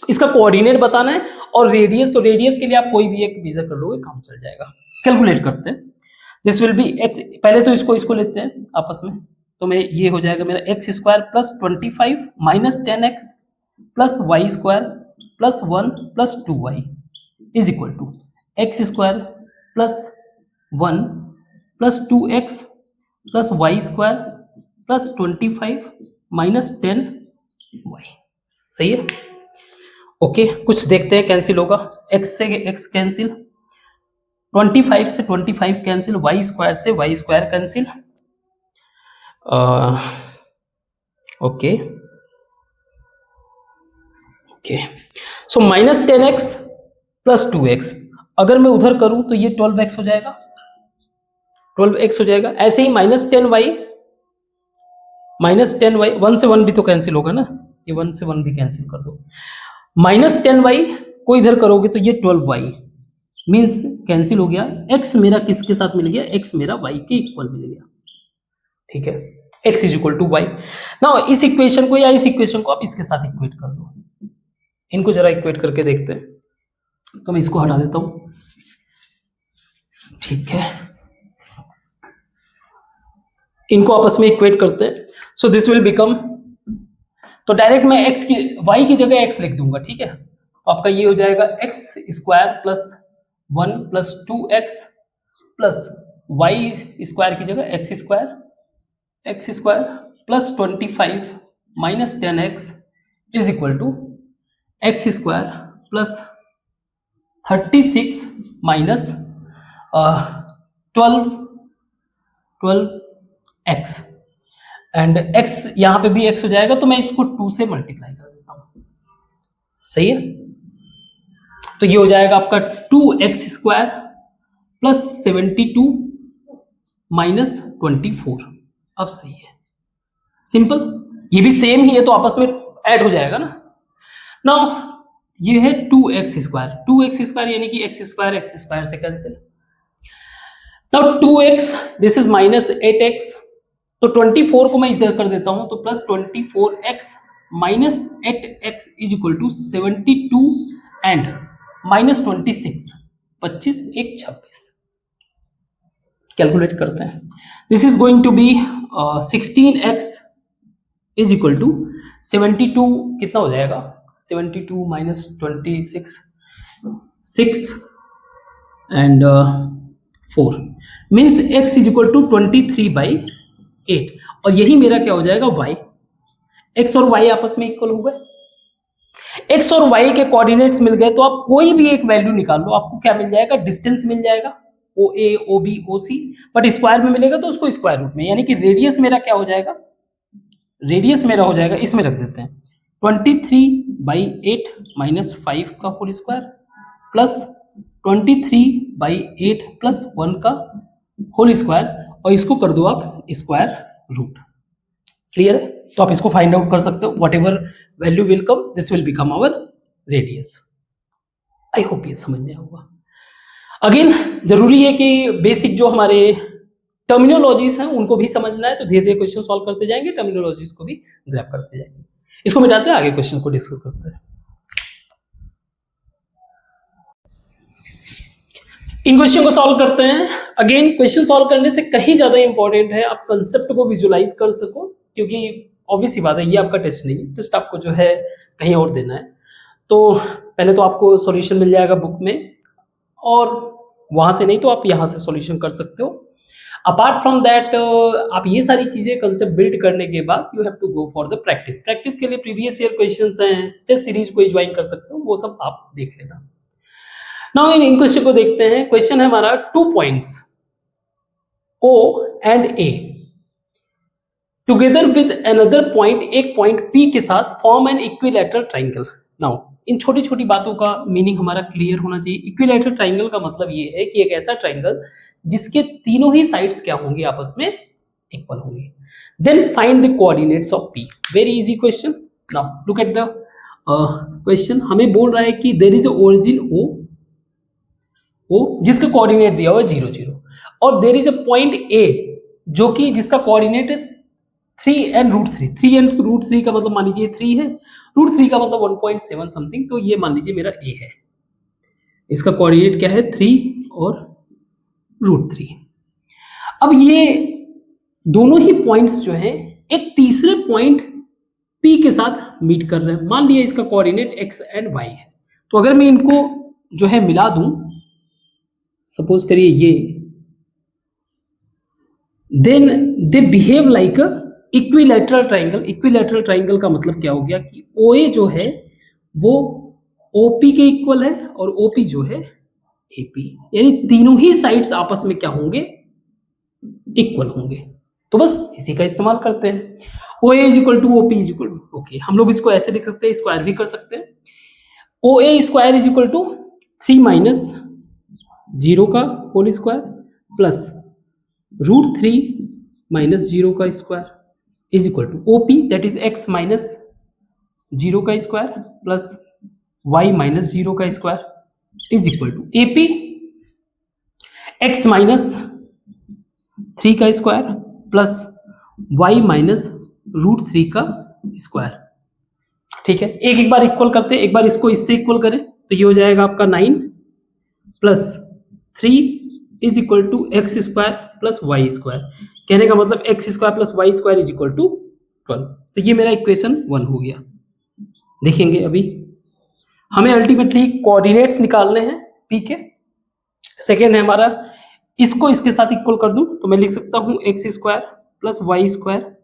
इसका कोऑर्डिनेट बताना है और रेडियस, तो रेडियस के लिए आप कोई भी एक मेजर कर लोगे, काम चल जाएगा। कैलकुलेट करते हैं, दिस विल बी x, पहले तो इसको लेते हैं आपस में, तो मैं ये हो जाएगा मेरा x square plus 25 minus 10x plus y square plus 1 plus 2y is equal to x square plus 1 plus 2x plus y square plus 25 minus 10y, सही है। ओके, कुछ देखते हैं कैंसिल होगा, x से x कैंसिल, 25 से 25 कैंसिल, वाई स्क्वायर से y square cancel, okay okay. So minus 10x plus 2x, अगर मैं उधर करूं तो ये 12x हो जाएगा, 12x हो जाएगा। ऐसे ही माइनस 10y, 1 से 1 भी तो कैंसिल होगा ना, ये 1 से 1 भी कैंसिल कर दो। माइनस 10y को इधर करोगे तो ये 12y मीन्स कैंसिल हो गया। x मेरा किसके साथ मिल गया, x मेरा y के इक्वल मिल गया, ठीक है। x is equal to y. Now इस इक्वेशन को या इस इक्वेशन को आप इसके साथ इक्वेट कर दो, इनको जरा इक्वेट करके देखते हैं। तो मैं इसको हटा देता हूं, ठीक है। इनको आपस में इक्वेट करते हैं, सो दिस विल बिकम, तो डायरेक्ट मैं x की y की जगह x लिख दूंगा, ठीक है। तो आपका ये हो जाएगा x square plus 1 plus 2x plus y square की जगह x square plus 25 minus 10x is equal to x square plus 36 minus 12x, and x यहां पे भी x हो जाएगा, तो मैं इसको 2 से मल्टीप्लाई कर देता हूं, सही है। तो ये हो जाएगा आपका 2x स्क्वायर प्लस 72 माइनस 24। अब सही है, सिंपल, ये भी सेम ही है तो आपस में ऐड हो जाएगा ना। नाउ ये है 2x स्क्वायर यानी कि x स्क्वायर से cancel. Now 2x this is minus 8x, तो 24 को मैं इसे कर देता हूं, तो plus 24x minus 8x is equal to 72 and minus 26, 25 1 26। Calculate करते हैं, this is going to be 16x is equal to 72, कितना हो जाएगा 72 minus 26 6 and 4 means x is equal to 23/8, और यही मेरा क्या हो जाएगा y। x और y आपस में इक्वल हो गए, x और y के कोऑर्डिनेट्स मिल गए, तो आप कोई भी एक वैल्यू निकाल लो, आपको क्या मिल जाएगा, डिस्टेंस मिल जाएगा OA OB OC, but square में मिलेगा तो उसको स्क्वायर रूट में, यानी कि रेडियस मेरा क्या हो जाएगा, रेडियस मेरा हो जाएगा, इसमें रख देते हैं 23/8 माइनस 5 का होल स्क्वायर प्लस 23/8 प्लस 1 का होल स्क्वायर, और इसको कर दो आप स्क्वायर रूट। क्लियर है, तो आप इसको फाइंड आउट कर सकते हो, whatever value will come this will become our radius. I hope ये समझ में होगा। अगेन जरूरी है कि बेसिक जो हमारे टर्मिनोलॉजीज हैं उनको भी समझना है, तो धीरे धीरे क्वेश्चन सॉल्व करते जाएंगे, टर्मिनोलॉजीज को भी ग्रैब करते जाएंगे। इसको मिटाते हैं, आगे क्वेश्चन को डिस्कस करते हैं। इन क्वेश्चन को सॉल्व करते हैं। अगेन क्वेश्चन सॉल्व करने से कहीं ज्यादा इंपॉर्टेंट है आप कंसेप्ट को विजुलाइज कर सको, क्योंकि ऑब्वियस ही बात है ये आपका टेस्ट नहीं है, टेस्ट आपको जो है कहीं और देना है। तो पहले तो आपको सॉल्यूशन मिल जाएगा बुक में, और वहां से नहीं तो आप यहां से सॉल्यूशन कर सकते हो। अपार्ट फ्रॉम दैट आप ये सारी चीजें कंसेप्ट बिल्ड करने के बाद you have to go for the practice के लिए प्रीवियस ईयर क्वेश्चंस हैं, टेस्ट सीरीज को ज्वाइन कर सकते हो, वो सब आप देख लेना। नाउ इन क्वेश्चन को देखते हैं। क्वेश्चन है हमारा 2 points O and A together with another point, एक पॉइंट P के साथ form an equilateral triangle. Now इन छोटी छोटी बातों का मीनिंग हमारा क्लियर होना चाहिए। इक्विलैटरल ट्राइंगल का मतलब ये है कि एक ऐसा ट्राइंगल जिसके तीनों ही साइड्स क्या होंगे, आपस में इक्वल होंगे। Then find the coordinates of P। Very easy question. Now look at the question. हमें बोल रहा है कि there is a origin O जिसका कोऑर्डिनेट दिया हुआ है 0 0, और there is a point A जो कि जिसका कोऑर्डिनेट 3 एंड √3। 3 एंड √3 का मतलब मान लीजिए 3 है, √3 का मतलब 1.7 समथिंग, तो ये मान लीजिए मेरा A है। इसका कोऑर्डिनेट क्या है 3 और √3। अब ये दोनों ही पॉइंट्स जो है एक तीसरे पॉइंट P के साथ मीट कर रहे हैं। मान लिया इसका कोऑर्डिनेट x एंड y है, तो अगर मैं इनको जो है मिला दूं, सपोज करिए ये, then they behave like a equilateral triangle. Equilateral triangle का मतलब क्या हो गया कि OA जो है वो OP के इक्वल है और OP जो है AP, यानी तीनों ही साइड्स आपस में क्या होंगे, इक्वल होंगे। तो बस इसी का इस्तेमाल करते हैं। OA is equal to OP is equal to, okay हम लोग इसको ऐसे लिख सकते हैं, स्क्वायर भी कर सकते हैं। OA square is equal to 3 minus 0 का होल स्क्वायर प्लस √3 माइनस 0 का square is equal to OP that is x minus 0 का स्क्वायर प्लस y माइनस 0 का square is equal to AP x minus 3 का square plus y minus √3 का square. ठीक है, एक एक बार इक्वल करते हैं, एक बार इसको इससे इक्वल करें, तो ये हो जाएगा आपका 9 plus 3 is equal to x square plus y square. कहने का मतलब x square plus y square is equal to 12। तो ये मेरा इक्वेशन 1 हो गया। देखेंगे अभी हमें अल्टीमेटली कोऑर्डिनेट्स निकालने हैं पी के। सेकेंड है हमारा, इसको इसके साथ इक्वल कर दूं तो मैं लिख सकता हूं x square plus y square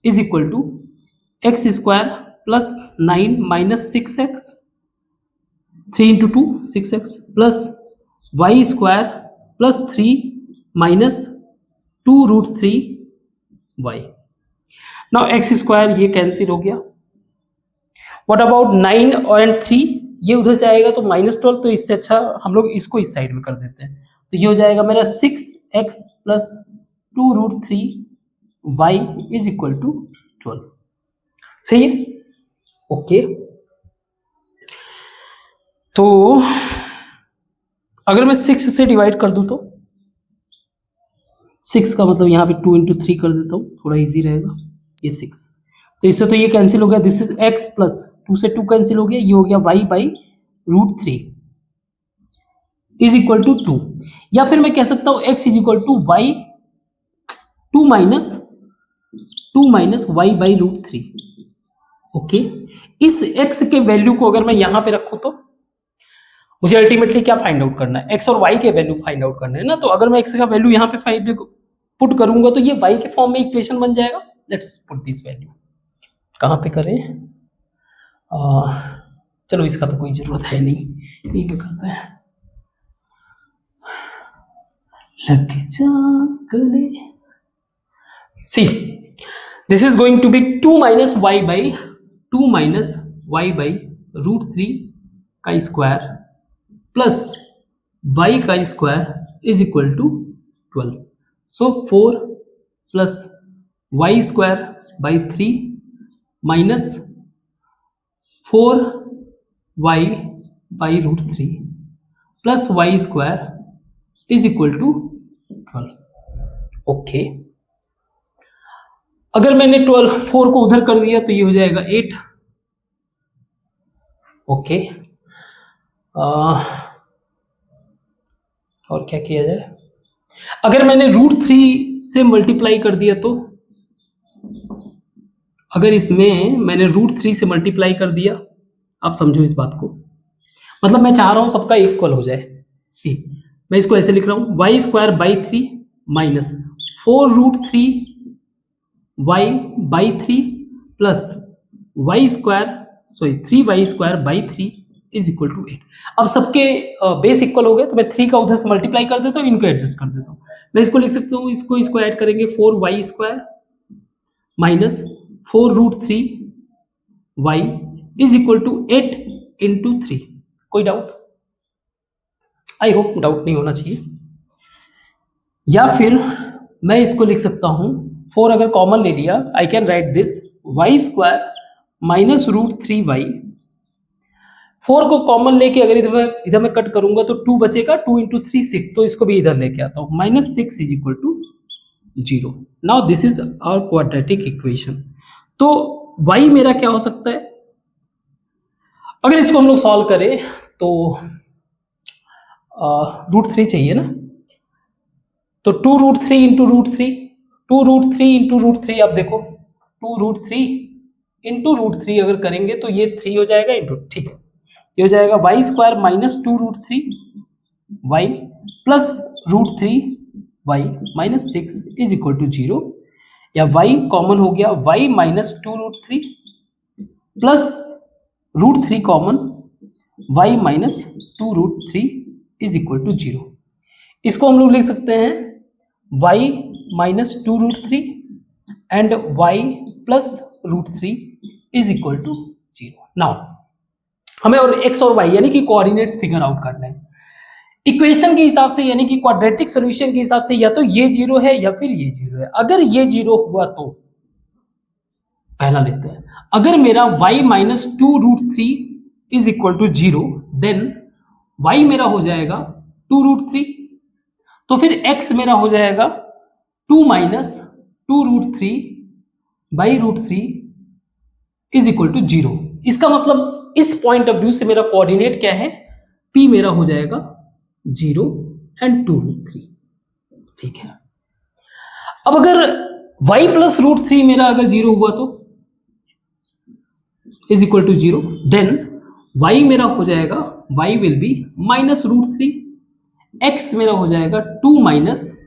is equal to x square plus 9 minus 6x, 3 into 2 6x plus y square plus 3 minus 2√3y। Now x square ये कैंसिल हो गया। व्हाट अबाउट 9 और 3, ये उधर जाएगा तो -12, तो इससे अच्छा हम लोग इसको इस साइड में कर देते हैं। तो ये हो जाएगा मेरा 6x plus 2√3y is equal to 12। सही है, ओके। तो अगर मैं 6 से डिवाइड कर दूं तो 6 का मतलब यहाँ पे 2 इंटू 3 कर देता हूँ, थोड़ा इजी रहेगा। ये 6, तो इससे तो ये कैंसिल हो गया, दिस इज x प्लस 2 से 2 कैंसिल हो गया, ये हो गया y by √3 is equal to 2। या फिर मैं कह सकता हूँ x is equal to y 2 minus y by √3। Okay, इस x के वैल्यू को अगर मैं यहां पे रखूं तो मुझे अल्टीमेटली क्या फाइंड आउट करना है, x और y के वैल्यू फाइंड आउट करना है ना। तो अगर मैं x का वैल्यू यहां पे पुट करूंगा तो ये y के फॉर्म में इक्वेशन बन जाएगा। लेट्स पुट दिस वैल्यू, कहां पे करें, चलो इसका तो कोई जरूरत है नहीं, ये क्या करता है, लग जा गले। See this is going to be 2 minus y by √3 का स्क्वायर प्लस y का square is equal to 12। So 4 plus y square by 3 minus 4y by √3 plus y square is equal to 12। Okay, अगर मैंने 4 को उधर कर दिया तो ये हो जाएगा 8। ओके, और क्या किया जाए, अगर मैंने √3 से मल्टीप्लाई कर दिया तो, अगर इसमें मैंने √3 से मल्टीप्लाई कर दिया, आप समझो इस बात को, मतलब मैं चाह रहा हूं सबका इक्वल हो जाए। सी मैं इसको ऐसे लिख रहा हूं, y square by 3 minus 4√3 y by 3 plus y square 3y square by 3 is equal to 8। अब सबके बेस इक्वल हो गए तो मैं 3 का उधर से मल्टीप्लाई कर देता हूँ, इनको एडजस्ट कर देता हूँ। मैं इसको लिख सकता हूँ, इसको ऐड करेंगे 4y square minus 4√3y is equal to 8 into 3। कोई डाउट? आई होप डाउट नहीं होना चाहिए। या फिर मैं इसको लिख सकता हूं, 4 अगर कॉमन ले लिया, आई can write this y square minus √3y। 4 को कॉमन लेके अगर इधर मैं कट करूंगा तो 2 बचेगा, 2 इंटू 3 6, तो इसको भी इधर लेके आता हूं, minus 6 is equal to 0। Now this is our quadratic equation. तो y मेरा क्या हो सकता है, अगर इसको हम लोग सॉल्व करें तो √3 चाहिए ना, तो 2√3 इंटू √3, 2√3 इंटू √3, आप देखो 2√3 इंटू √3 अगर करेंगे तो ये 3 हो जाएगा इंटू, ठीक है, ये हो जाएगा y square minus 2√3y plus √3y minus 6 is equal to 0, या y कॉमन हो गया, y minus 2√3 plus √3 common, y minus 2√3 is equal to 0। इसको हम लोग लिख सकते हैं y minus 2√3 and y plus √3 is equal to 0। Now हमें और x और y यानी कि कोऑर्डिनेट्स फिगर आउट करना है इक्वेशन के हिसाब से, यानी कि क्वाड्रेटिक सॉल्यूशन के हिसाब से, या तो ये 0 है या फिर ये 0 है। अगर ये 0 हुआ तो पहला लेते हैं, अगर मेरा y minus 2√3 is equal to 0, then y मेरा हो जाएगा 2√3, तो फिर x मेरा हो जाएगा 2 minus 2√3 by √3 is equal to 0। इसका मतलब इस पॉइंट ऑफ व्यू से मेरा कोऑर्डिनेट क्या है, P मेरा हो जाएगा 0 एंड 2√3, ठीक है। अब अगर y प्लस √3 मेरा अगर 0 हुआ तो is equal to 0, then y मेरा हो जाएगा, y विल बी -√3, x मेरा हो जाएगा 2 minus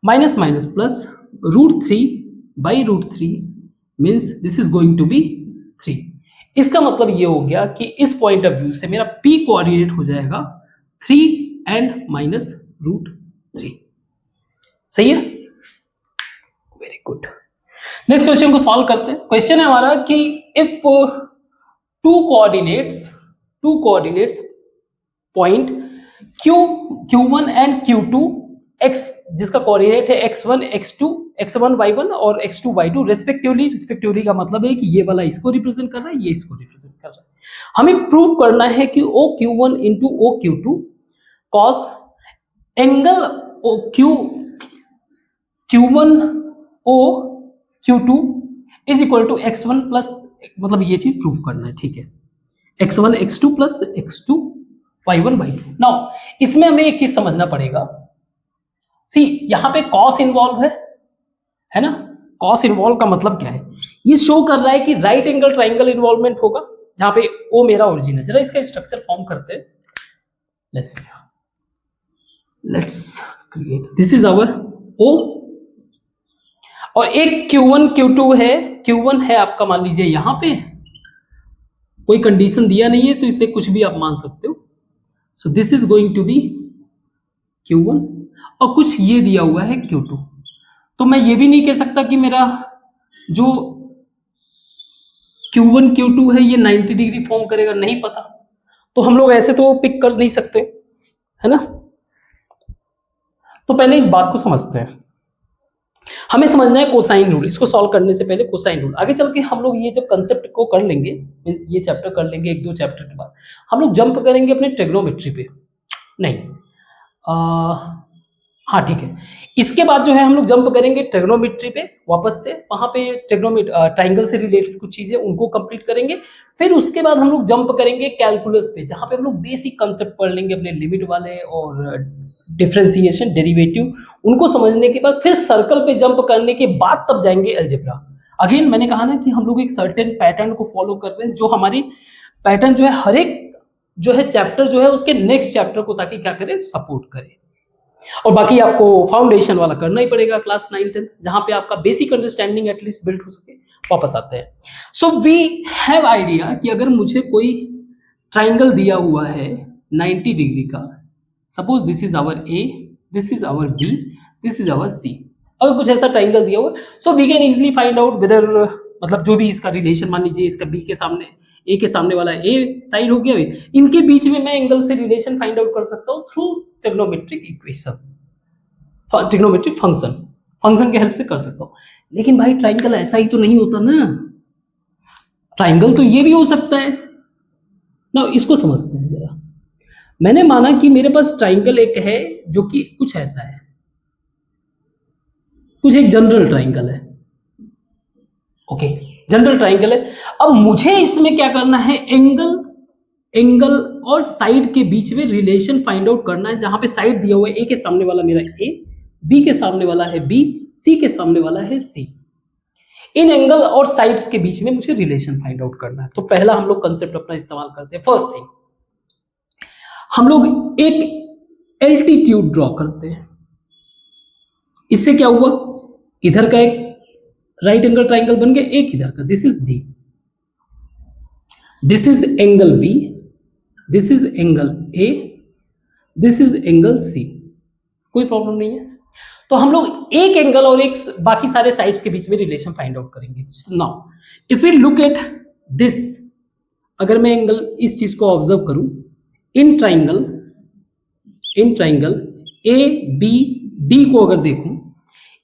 minus plus √3 by √3 means this is going to be 3। इसका मतलब ये हो गया कि इस पॉइंट ऑफ व्यू से मेरा p कोऑर्डिनेट हो जाएगा 3 एंड -√3। सही है, वेरी गुड। नेक्स्ट क्वेश्चन को सॉल्व करते हैं। क्वेश्चन है हमारा कि if two coordinates point q1 and q2 x जिसका कोऑर्डिनेट है x1 x2 x1 y1 और x2 y2 रिस्पेक्टिवली का मतलब है कि ये वाला इसको रिप्रेजेंट कर रहा है, ये इसको रिप्रेजेंट कर रहा है। हमें प्रूव करना है कि OQ1 into OQ2 cos angle Q1 OQ2 is equal to x1 plus, मतलब ये चीज प्रूव करना है, ठीक है, x1 x2 plus x2 y1 y2। Now इसमें हमें एक चीज समझना पड़ेगा, सी यहां पे कॉस इन्वॉल्व है ना। कॉस इन्वॉल्व का मतलब क्या है, ये शो कर रहा है कि राइट एंगल ट्राइंगल इन्वॉल्वमेंट होगा जहां पे ओ मेरा ओरिजिन है। जरा इसका स्ट्रक्चर फॉर्म करते हैं, let's create, this is our O और एक Q1 Q2 है, Q1 है आपका मान लीजिए यहां पे, कोई कंडीशन दिया नहीं है तो इसलिए कुछ भी आप मान सकते हो। So this is going to be Q1 और कुछ ये दिया हुआ है Q2। तो मैं ये भी नहीं कह सकता कि मेरा जो Q1 Q2 है ये 90 डिग्री फॉर्म करेगा, नहीं पता, तो हम लोग ऐसे तो पिक कर नहीं सकते, है ना। तो पहले इस बात को समझते हैं, हमें समझना है कोसाइन रूल। इसको सॉल्व करने से पहले कोसाइन रूल, आगे चल के हम लोग ये जब कंसेप्ट को कर लेंगे, मींस ये चैप्टर कर लेंगे, 1-2 चैप्टर के बाद हम लोग जंप करेंगे अपने ट्रिग्नोमेट्री पे, नहीं हाँ ठीक है, इसके बाद जो है हम लोग जंप करेंगे ट्रिग्नोमेट्री पे वापस से, वहां पे ट्राइंगल से रिलेटेड कुछ चीजें उनको कंप्लीट करेंगे। फिर उसके बाद हम लोग जंप करेंगे कैलकुलस पे, जहां पे हम लोग बेसिक कंसेप्ट पढ़ लेंगे अपने लिमिट वाले और डिफरेंशिएशन डेरिवेटिव, उनको समझने के बाद फिर सर्कल पे जंप करने के बाद तब जाएंगे अलजेब्रा। अगेन मैंने कहा ना कि हम लोग एक सर्टेन पैटर्न को फॉलो कर रहे हैं, जो हमारी पैटर्न जो है हर एक जो है चैप्टर जो है उसके नेक्स्ट चैप्टर को ताकि क्या करे, सपोर्ट करे। और बाकी आपको फाउंडेशन वाला करना ही पड़ेगा क्लास 9-10, जहां पे आपका बेसिक अंडरस्टैंडिंग एटलीस्ट बिल्ड हो सके। वापस आते हैं, सो वी हैव आइडिया कि अगर मुझे कोई ट्राइंगल दिया हुआ है 90 डिग्री का, suppose this is our A, this is our B, this is our C, अगर कुछ ऐसा ट्राइंगल दिया हुआ, so we can easily find out whether, मतलब जो भी इसका रिलेशन, मान लीजिए इसका बी के सामने, ए के सामने वाला ए साइड हो गया, इनके बीच में मैं एंगल से रिलेशन फाइंड आउट कर सकता हूँ through trigonometric equations, trigonometric function के हेल्प से कर सकता हूँ। लेकिन भाई ट्राइंगल ऐसा ही तो नहीं होता ना, ट्राइंगल तो ये भी हो सकता है ना। इसको समझते हैं जरा। मैंने माना कि मेरे पास ट्राइंगल एक है जो कि कुछ ऐसा है, कुछ एक जनरल ट्राइंगल है, ओके जनरल ट्राइंगल है। अब मुझे इसमें क्या करना है, एंगल और साइड के बीच में रिलेशन फाइंड आउट करना है, जहां पे साइड दिया हुआ है, ए के सामने वाला मेरा ए, बी के सामने वाला है बी, सी के सामने वाला है सी। इन एंगल और साइड्स के बीच में मुझे रिलेशन फाइंड आउट करना है। तो पहला हम लोग कंसेप्ट अपना इस्तेमाल करते हैं। फर्स्ट थिंग, हम लोग एक एल्टीट्यूड ड्रॉ करते हैं। इससे क्या हुआ, इधर का एक राइट एंगल ट्राइंगल बन गया, एक इधर का, this is D, this is angle B, this is angle A, this is angle C. कोई प्रॉब्लम नहीं है। तो हम लोग एक एंगल और एक बाकी सारे साइड्स के बीच में रिलेशन फाइंड आउट करेंगे। Now if we look at this, अगर मैं एंगल इस चीज को ऑब्जर्व करूं, in triangle A B D को अगर देखूं,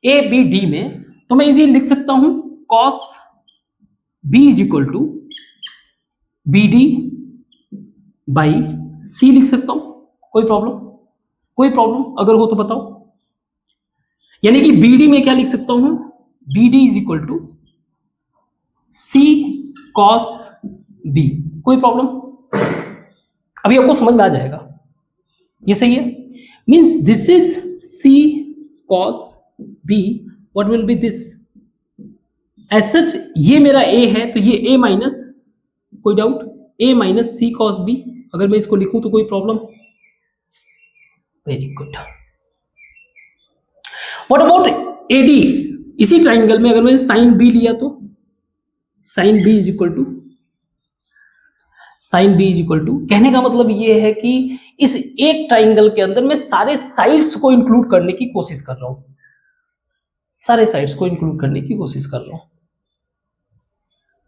ए बी डी में, तो मैं इसे लिख सकता हूं cos B is equal to B D by C लिख सकता हूं। कोई प्रॉब्लम अगर हो तो बताओ। यानी कि बी डी में क्या लिख सकता हूं, B D is equal to C cos B. कोई प्रॉब्लम? अभी आपको समझ में आ जाएगा, ये सही है। Means this is C cos B, what will be this? As such ये मेरा A है, तो ये A माइनस, कोई doubt, A minus C cos B, अगर मैं इसको लिखूं तो कोई problem? Very good. What about AD? इसी ट्राइंगल में अगर मैं साइन B लिया तो sine B is equal to, sine B is equal to, कहने का मतलब ये है कि इस एक ट्राइंगल के अंदर मैं सारे साइड्स को इंक्लूड करने की कोशिश कर रहा हूं, सारे साइड्स को इंक्लूड करने की कोशिश कर रहा हूं,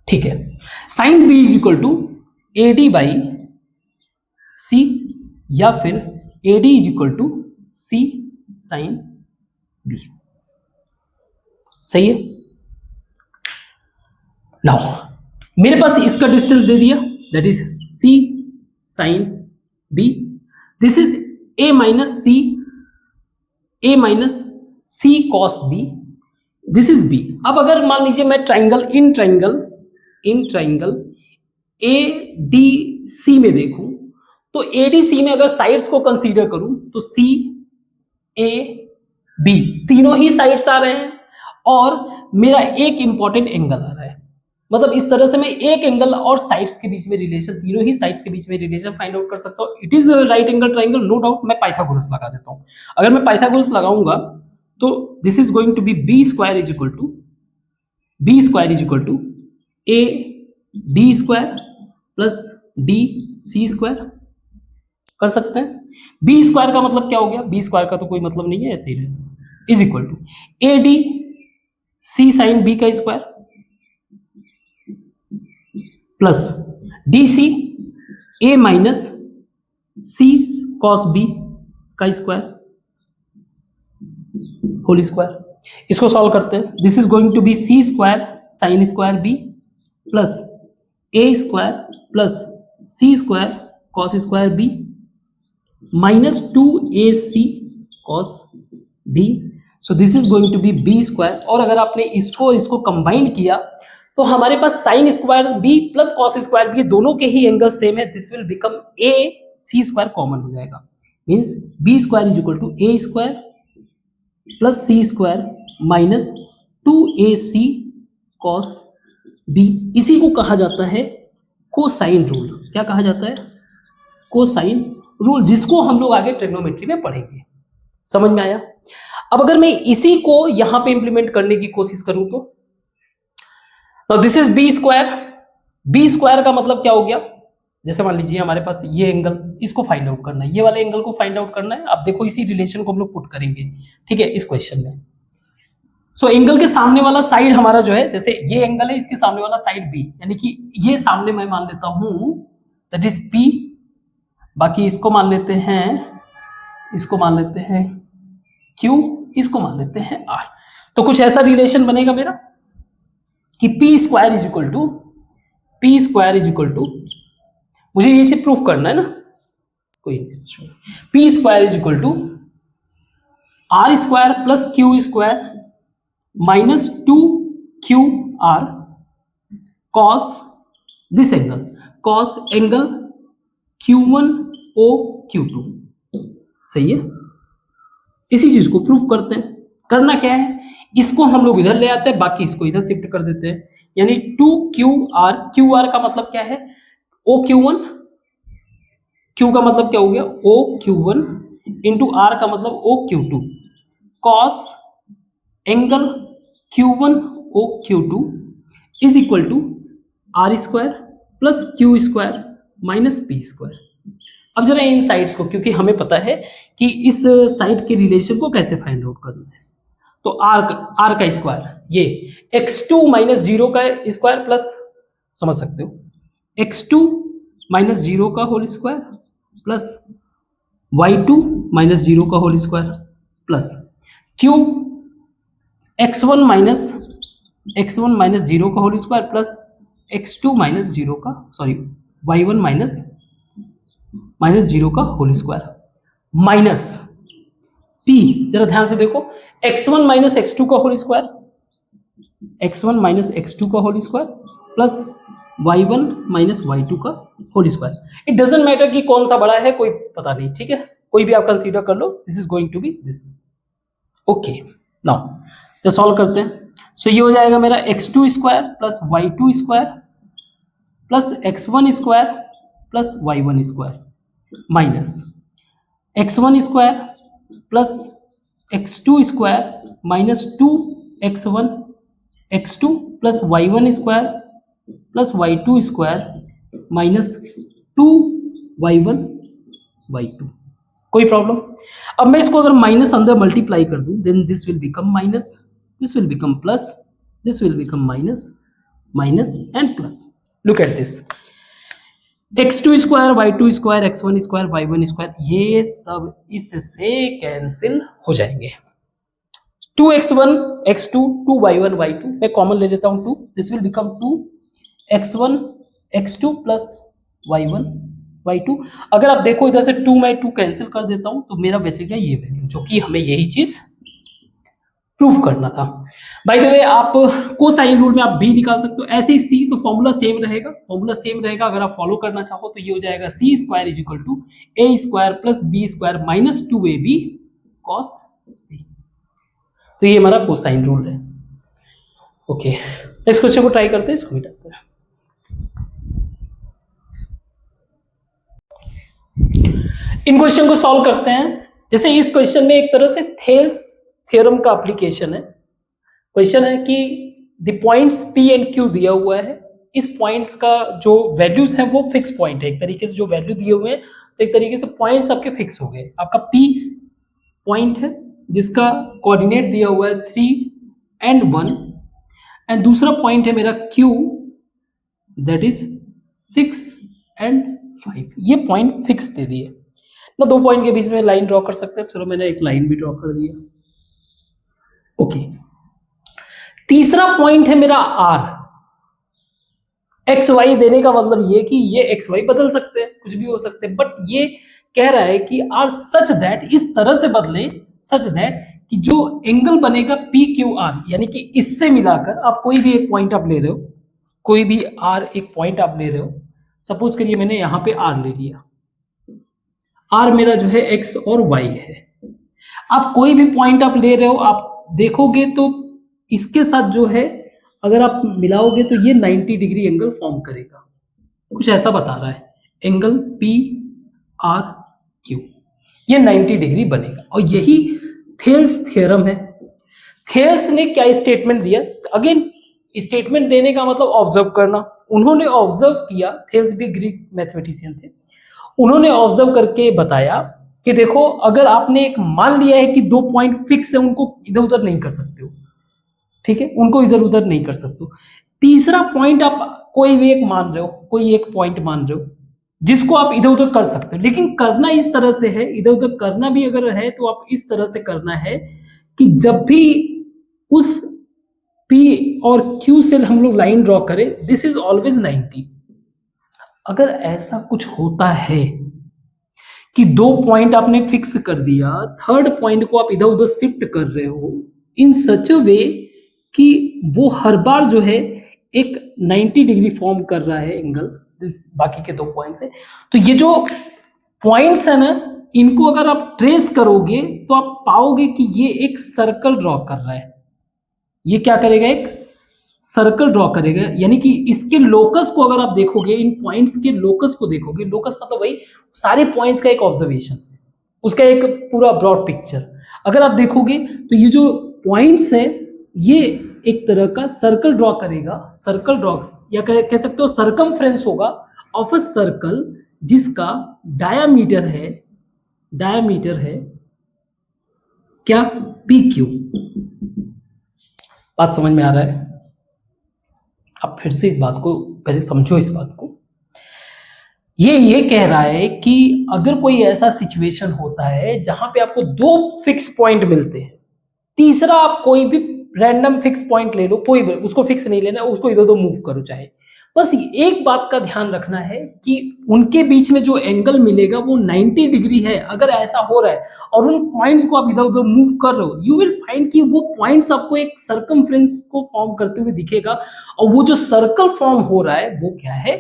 ठीक है। Sine B is equal to AD by C, या फिर AD is equal to C sine B, सही है। नाउ मेरे पास इसका डिस्टेंस दे दिया, that is C sine B, this is A minus C cos B, this is B। अब अगर मान लीजिए मैं ट्राइंगल इन ट्राइंगल ADC में देखूं, तो ADC में अगर साइड्स को कंसीडर करूं तो CAB तीनों ही साइड्स आ रहे हैं, और मेरा एक इंपॉर्टेंट एंगल आ रहा है। मतलब इस तरह से मैं एक एंगल और साइड्स के बीच में रिलेशन, तीनों ही साइड्स के बीच में रिलेशन फाइंड आउट कर सकता हूं। It is right angle triangle, no doubt. मैं पाइथागोरस लगा देता हूं। अगर मैं पाइथागोरस लगाऊंगा तो this is going to be B square is equal to AD square plus DC square, कर सकते हैं। B स्क्वायर का मतलब क्या हो गया? B स्क्वायर का तो कोई मतलब नहीं है, ऐसे ही रहता, is equal to AD C sine B का square plus DC A minus C cos B का स्क्वायर होल स्क्वायर। इसको सॉल्व करते हैं। This is going to be C square sine square B plus A square plus C square cos square B minus 2AC cos B। So this is going to be B square, और अगर आपने इसको combine किया तो हमारे पास sine square B plus cos square B, दोनों के ही एंगल सेम है। This will become AC square common हो जाएगा, means B square is equal to A square plus C square minus 2AC cos B। इसी को कहा जाता है कोसाइन रूल। क्या कहा जाता है? कोसाइन रूल, जिसको हम लोग आगे ट्रिग्नोमेट्री में पढ़ेंगे। समझ में आया? अब अगर मैं इसी को यहां पे इंप्लीमेंट करने की कोशिश करूं तो this is B square. B square का मतलब क्या हो गया? जैसे मान लीजिए हमारे पास ये एंगल, इसको फाइंड आउट करना है, ये वाले एंगल को फाइंड आउट करना है। अब देखो इसी रिलेशन को हम लोग पुट करेंगे, ठीक है, इस क्वेश्चन में। सो एंगल के सामने वाला साइड हमारा जो है, जैसे ये एंगल है, इसके सामने वाला साइड B, यानी कि ये सामने मैं मान लेता हूं दैट इज P, बाकी इसको मान लेते हैं Q, इसको मान लेते हैं R। तो कुछ ऐसा रिलेशन बनेगा मेरा कि P square is equal to, मुझे ये चीज प्रूफ करना है ना, कोई नहीं, P square is equal to R square plus Q square minus 2QR cos this angle, cos angle Q1OQ2, सही है। इसी चीज को प्रूफ करते हैं। करना क्या है? इसको हम लोग इधर ले आते हैं, बाकी इसको इधर शिफ्ट कर देते हैं, यानी 2QR। QR का मतलब क्या है? OQ1, Q का मतलब क्या हो गया? OQ1 इंटू R का मतलब OQ2, cos angle Q1OQ2 is equal to R square plus Q square minus P square. अब जरा इन साइड्स को, क्योंकि हमें पता है कि इस साइड के रिलेशन को कैसे फाइंड आउट करना है, तो R का स्क्वायर, ये x2 माइनस 0 का स्क्वायर प्लस, समझ सकते हो, x2 माइनस 0 का whole square plus y2 minus 0 का whole square plus Q x1 minus 0 का whole square plus x2 minus 0 का, सॉरी y1 माइनस 0 का होल स्क्वायर माइनस P, जरा ध्यान से देखो, x1 माइनस x2 का whole square, x1 minus x2 का whole square plus y1 minus y2 का whole square. It doesn't matter कि कौन सा बड़ा है, कोई पता नहीं, ठीक है, कोई भी आप कंसीडर कर लो, this is going to be this. Okay, now तो सॉल्व करते हैं। सो ये हो जाएगा मेरा x2 square plus y2 square plus x1 square plus y1 square minus x1 square plus x2 square minus 2x1 x2 plus y1 square plus y2 square minus 2y1 y2। कोई problem? अब मैं इसको अगर minus अंदर multiply कर दूं, then this will become minus, this will become plus, this will become minus, minus and plus. Look at this, x2 square y2 square x1 square y1 square ये सब इससे कैंसिल हो जाएंगे। 2x1 x2 2y1 y2 मैं common ले लेता हूं 2, this will become 2x1 x2 plus y1 y2। अगर आप देखो इधर से 2 मैं 2 कैंसिल कर देता हूं तो मेरा बचेगा ये वैल्यू, जो कि हमें यही चीज प्रूफ करना था। बाय द वे आप कोसाइन रूल में आप भी निकाल सकते हो, ऐसे ही सी, तो फॉर्मूला सेम रहेगा, फॉर्मूला सेम रहेगा। अगर आप फॉलो करना चाहो तो ये हो जाएगा C square is equal to A square plus B square minus 2ab cos C. तो ये हमारा कोसाइन रूल है। ओके, इस क्वेश्चन को ट्राई करते हैं, इसको मिटाते हैं। इन क्वेश्चन को सॉल्व करते हैं। जैसे इस क्वेश्चन में एक तरह से थेल्स थ्योरम का एप्लीकेशन है। क्वेश्चन है कि the points P and Q दिया हुआ है, इस पॉइंट्स का जो वैल्यूज है वो फिक्स पॉइंट है, एक तरीके से जो वैल्यू दिए हुए हैं तो एक तरीके से पॉइंट्स आपके फिक्स हो गए। आपका P पॉइंट है जिसका कोऑर्डिनेट दिया हुआ है 3 and 1, एंड दूसरा पॉइंट है मेरा Q दैट इज 6 and 5। ये पॉइंट फिक्स दे दिए ना, दो पॉइंट के बीच में लाइन ड्रॉ कर सकते हैं, चलो मैंने एक लाइन भी ड्रॉ कर दिया। ओके, तीसरा पॉइंट है मेरा R। एक्स वाई देने का मतलब ये कि ये एक्स वाई बदल सकते हैं, कुछ भी हो सकते हैं, बट ये कह रहा है कि R सच दैट, इस तरह से बदले सच दैट कि जो एंगल बनेगा PQR, यानी कि इससे मिलाकर आप कोई भी एक पॉइंट आप ले रहे हो, कोई भी R एक पॉइंट आप ले रहे हो, सपोज करिए मैंने यहां पे R ले लिया, R मेरा जो है X और Y है। आप कोई भी पॉइंट आप ले रहे हो, आप देखोगे तो इसके साथ जो है अगर आप मिलाओगे तो ये 90 डिग्री एंगल फॉर्म करेगा, कुछ ऐसा बता रहा है, एंगल PRQ ये 90 डिग्री बनेगा। और यही थेल्स थ्योरम है। थेल्स ने क्या स्टेटमेंट दिया? अगेन स्टेटमेंट देने का मतलब ऑब्जर्व करना। उन्होंने ऑब्जर्व किया, थेल्स भी ग्रीक मैथमेटिशियन थे, उन्होंने ऑब्जर्व करके बताया कि देखो अगर आपने एक मान लिया है कि दो पॉइंट फिक्स है, उनको इधर उधर नहीं कर सकते हो, ठीक है, उनको इधर उधर नहीं कर सकते हो। तीसरा पॉइंट आप कोई भी एक मान रहे हो, कोई एक पॉइंट मान रहे हो जिसको आप इधर उधर कर सकते हो, लेकिन करना इस तरह से है, इधर उधर करना भी अगर है तो आप इस तरह से करना है कि जब भी उस P और Q से हम लोग लाइन ड्रॉ करें, दिस इज ऑलवेज 90। अगर ऐसा कुछ होता है कि दो पॉइंट आपने फिक्स कर दिया, थर्ड पॉइंट को आप इधर उधर शिफ्ट कर रहे हो इन सच अ वे कि वो हर बार जो है एक 90 डिग्री फॉर्म कर रहा है एंगल बाकी के दो पॉइंट से, तो ये जो पॉइंट्स है ना, इनको अगर आप ट्रेस करोगे तो आप पाओगे कि ये एक सर्कल ड्रॉ कर रहा है। ये क्या करेगा? एक सर्कल ड्रॉ करेगा, यानी कि इसके लोकस को अगर आप देखोगे, इन पॉइंट्स के लोकस को देखोगे, लोकस मतलब वही सारे पॉइंट्स का एक ऑब्जर्वेशन, उसका एक पूरा ब्रॉड पिक्चर अगर आप देखोगे तो ये जो पॉइंट्स है ये एक तरह का सर्कल ड्रॉ करेगा, सर्कल ड्रॉ या कह सकते हो सर्कमफ्रेंस होगा ऑफ अ सर्कल जिसका डायामीटर है क्या? PQ। बात समझ में आ रहा है? अब फिर से इस बात को पहले समझो, इस बात को ये कह रहा है कि अगर कोई ऐसा सिचुएशन होता है जहां पे आपको दो फिक्स पॉइंट मिलते हैं, तीसरा आप कोई भी रैंडम फिक्स पॉइंट ले लो, कोई भी, उसको फिक्स नहीं लेना, उसको इधर उधर मूव करो चाहे, बस एक बात का ध्यान रखना है कि उनके बीच में जो एंगल मिलेगा वो 90 डिग्री है। अगर ऐसा हो रहा है और उन पॉइंट्स को आप इधर उधर मूव कर रहे हो, यू विल फाइंड कि वो पॉइंट्स आपको एक सर्कमफ्रेंस को फॉर्म करते हुए दिखेगा, और वो जो सर्कल फॉर्म हो रहा है वो क्या है?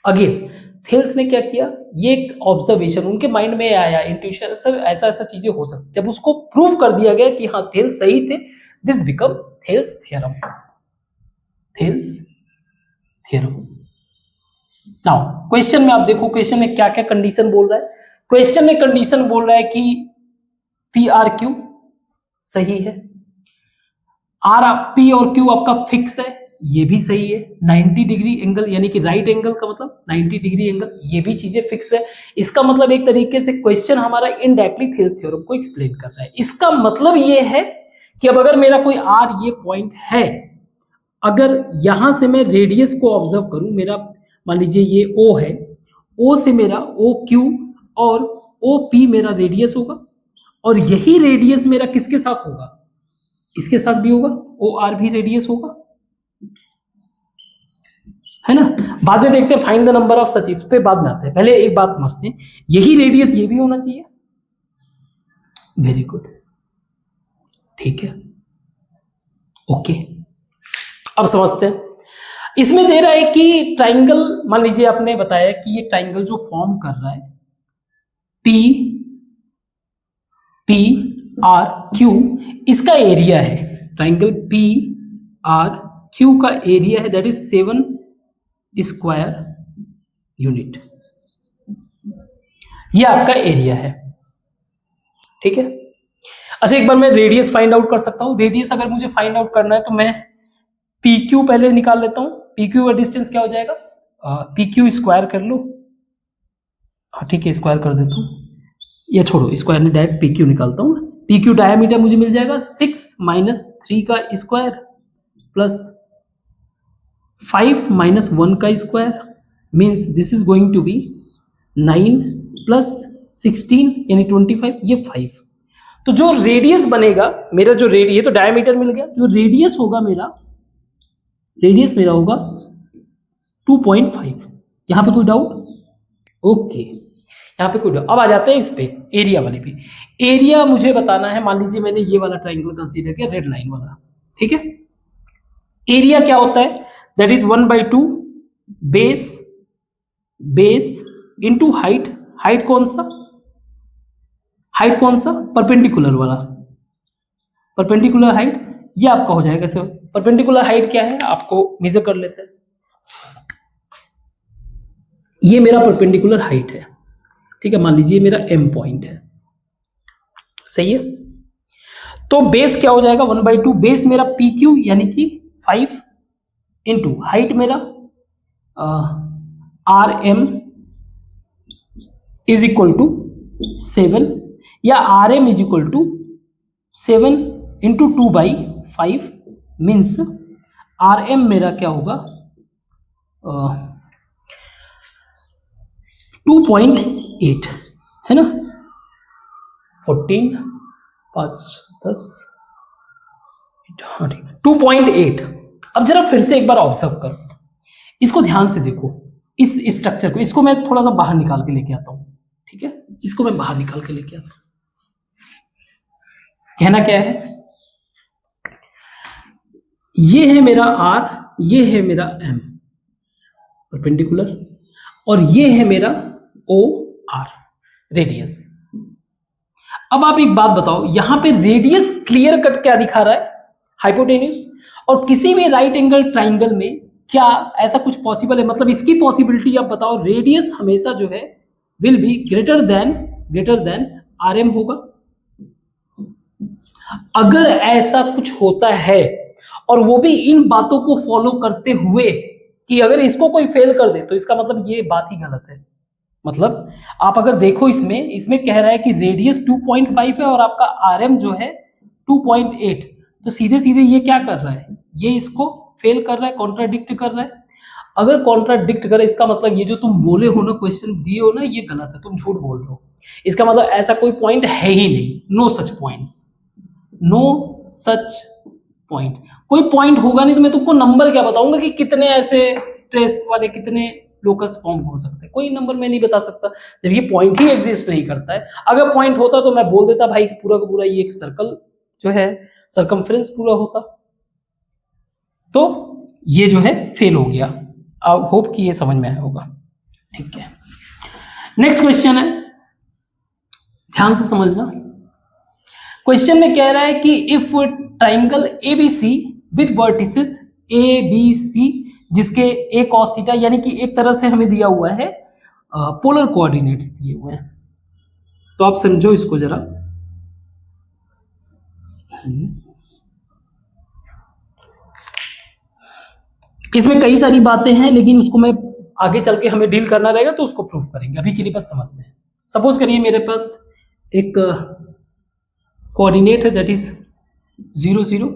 अगेन थेल्स ने क्या किया, ये एक ऑब्जर्वेशन उनके माइंड में आया, इंट्यूशन, सर ऐसा ऐसा चीजें हो सकती, जब उसको प्रूव कर दिया गया कि हाँ थेल्स सही थे, this become Thales theorem. Thales theorem. Now question में आप देखो, क्वेश्चन में क्या क्या कंडीशन बोल रहा है। क्वेश्चन में कंडीशन बोल रहा है कि पी आर क्यू सही है, आर पी और क्यू आपका फिक्स है, ये भी सही है। 90 डिग्री एंगल यानी कि राइट एंगल का मतलब 90 डिग्री एंगल, ये भी चीजें फिक्स है। इसका मतलब एक तरीके से क्वेश्चन हमारा इनडायरेक्टली थेल्स थ्योरम को एक्सप्लेन कर रहा है। इसका मतलब ये है कि अब अगर मेरा कोई आर ये पॉइंट है, अगर यहां से मैं रेडियस को ऑब्जर्व करूं, मेरा मान लीजिए ये ओ है, ओ से मेरा ओ क्यू और ओ पी मेरा रेडियस होगा, और यही रेडियस मेरा किसके साथ होगा? इसके साथ भी होगा, ओ आर भी रेडियस होगा, है ना। बाद में देखते हैं find the number of such, इस पे बाद में आते हैं, पहले एक बात समझते हैं, यही रेडियस ये भी होना चाहिए। वेरी गुड, ठीक है, ओके। अब समझते हैं, इसमें दे रहा है कि ट्राइंगल, मान लीजिए आपने बताया कि ये ट्राइंगल जो फॉर्म कर रहा है पी पी आर क्यू, इसका एरिया है, ट्राइंगल पी आर क्यू का एरिया है दैट इज 7 स्क्वायर यूनिट, ये आपका एरिया है, ठीक है। अच्छा एक बार मैं रेडियस फाइंड आउट कर सकता हूं। रेडियस अगर मुझे फाइंड आउट करना है तो मैं पी क्यू पहले निकाल लेता हूं। पी क्यू का डिस्टेंस क्या हो जाएगा? पी क्यू स्क्वायर कर लो, हाँ ठीक है, स्क्वायर कर देता हूं, या छोड़ो स्क्वायर में डायरेक्ट पी क्यू निकालता हूं। पी क्यू डायमीटर मुझे मिल जाएगा 6 माइनस 3 का स्क्वायर प्लस 5 माइनस 1 का square, means this is going to be 9 plus 16 यानी 25, ये 5। तो जो रेडियस बनेगा मेरा, जो ये तो डायमीटर मिल गया, जो रेडियस होगा मेरा, रेडियस मेरा होगा 2.5। यहां पे कोई डाउट? ओके, यहाँ पे कोई डाउट? अब आ जाते हैं इस पे, एरिया वाले पे। एरिया मुझे बताना है, मान लीजिए मैंने ये वाला ट्राइंगल कंसीडर किया, रेड लाइन वाला, ठीक है। एरिया क्या होता है? That is 1/2 base, base into height. Height कौन सा? हाइट कौन सा? परपेंडिकुलर वाला, परपेंडिकुलर हाइट, ये आपका हो जाएगा। सर परपेंडिकुलर हाइट क्या है आपको मेजर कर लेते हैं, ये मेरा परपेंडिकुलर हाइट है, ठीक है, मान लीजिए मेरा एम पॉइंट है, सही है। तो बेस क्या हो जाएगा? 1/2 बेस मेरा पी क्यू यानी कि 5 इंटू हाइट मेरा R M is equal to 7, या R M is equal to 7 into 2/5, means R M मेरा क्या होगा? 2.8, है ना। 14 5 10, हाँ ठीक, 2.8। अब जरा फिर से एक बार ऑब्जर्व करो, इसको ध्यान से देखो, इस स्ट्रक्चर को, इसको मैं थोड़ा सा बाहर निकाल के लेके आता हूं, ठीक है, इसको मैं बाहर निकाल के लेके आता हूं। कहना क्या है? ये है मेरा आर, ये है मेरा एम परपेंडिकुलर, और ये है मेरा ओ आर रेडियस। अब आप एक बात बताओ, यहां पे रेडियस क्लियर कट क्या दिखा रहा है? हाइपोटेन्यूज। और किसी भी राइट एंगल ट्राइंगल में क्या ऐसा कुछ पॉसिबल है? मतलब इसकी पॉसिबिलिटी आप बताओ, रेडियस हमेशा जो है will be greater than R M होगा। अगर ऐसा कुछ होता है, और वो भी इन बातों को फॉलो करते हुए कि अगर इसको कोई फेल कर दे तो इसका मतलब ये बात ही गलत है। मतलब आप अगर देखो, इसमें कह रहा है कि रेडियस 2.5 है और आपका आरएम जो है 2.8, तो सीधे सीधे ये क्या कर रहा है? ये इसको फेल कर रहा है, कॉन्ट्राडिक्ट कर रहा है। अगर कॉन्ट्राडिक्ट करे, इसका मतलब ये जो तुम बोले हो ना, क्वेश्चन दिए हो ना, ये गलत है, तुम झूठ बोल रहे हो। इसका मतलब ऐसा कोई पॉइंट है ही नहीं, no such points, no such point. कोई पॉइंट होगा नहीं तो मैं तुमको नंबर क्या बताऊंगा कि कितने ऐसे ट्रेस वाले कितने लोकस फॉर्म हो सकते हैं, कोई नंबर मैं नहीं बता सकता जब ये पॉइंट ही एग्जिस्ट नहीं करता है। अगर पॉइंट होता तो मैं बोल देता भाई कि पूरा का पूरा ये एक सर्कल जो है सर्कमफ्रेंस पूरा होता। तो ये जो है फेल हो गया। आई होप कि ये समझ में आया होगा। ठीक है, नेक्स्ट क्वेश्चन है, ध्यान से समझना। क्वेश्चन में कह रहा है कि if triangle ABC with vertices A B C जिसके ए कॉस थीटा, यानी कि एक तरह से हमें दिया हुआ है पोलर कोऑर्डिनेट्स दिए हुए हैं, तो आप समझो इसको जरा। इसमें कई सारी बातें हैं लेकिन उसको मैं आगे चल के हमें डील करना रहेगा तो उसको प्रूफ करेंगे, अभी के लिए बस समझते हैं। सपोज करिए मेरे पास एक कोऑर्डिनेट है दैट इज 0 0,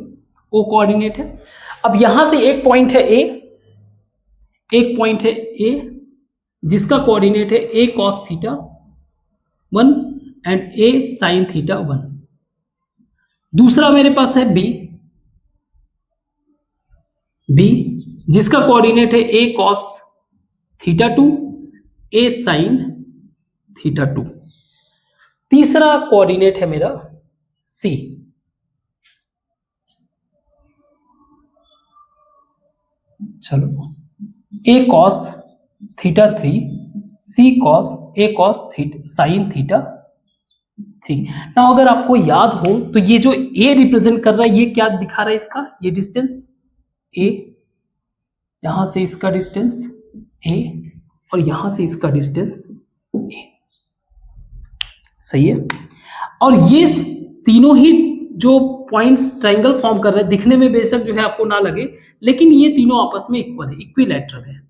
ओ कोऑर्डिनेट है। अब यहां से एक पॉइंट है ए, एक पॉइंट है ए जिसका कोऑर्डिनेट है A cos theta 1 and A sine theta 1। दूसरा मेरे पास है बी, बी जिसका कोऑर्डिनेट है A cos theta 2 A sine theta 2। तीसरा कोऑर्डिनेट है मेरा सी, चलो ए cos theta 3 C cos A cos sine theta 3। ना अगर आपको याद हो तो ये जो ए रिप्रेजेंट कर रहा है ये क्या दिखा रहा है, इसका ये डिस्टेंस ए, यहां से इसका डिस्टेंस ए और यहां से इसका डिस्टेंस ए, सही है। और ये तीनों ही जो पॉइंट्स ट्रायंगल फॉर्म कर रहे हैं, दिखने में बेशक जो है आपको ना लगे लेकिन ये तीनों आपस में इक्वल है, इक्विलैटरल है,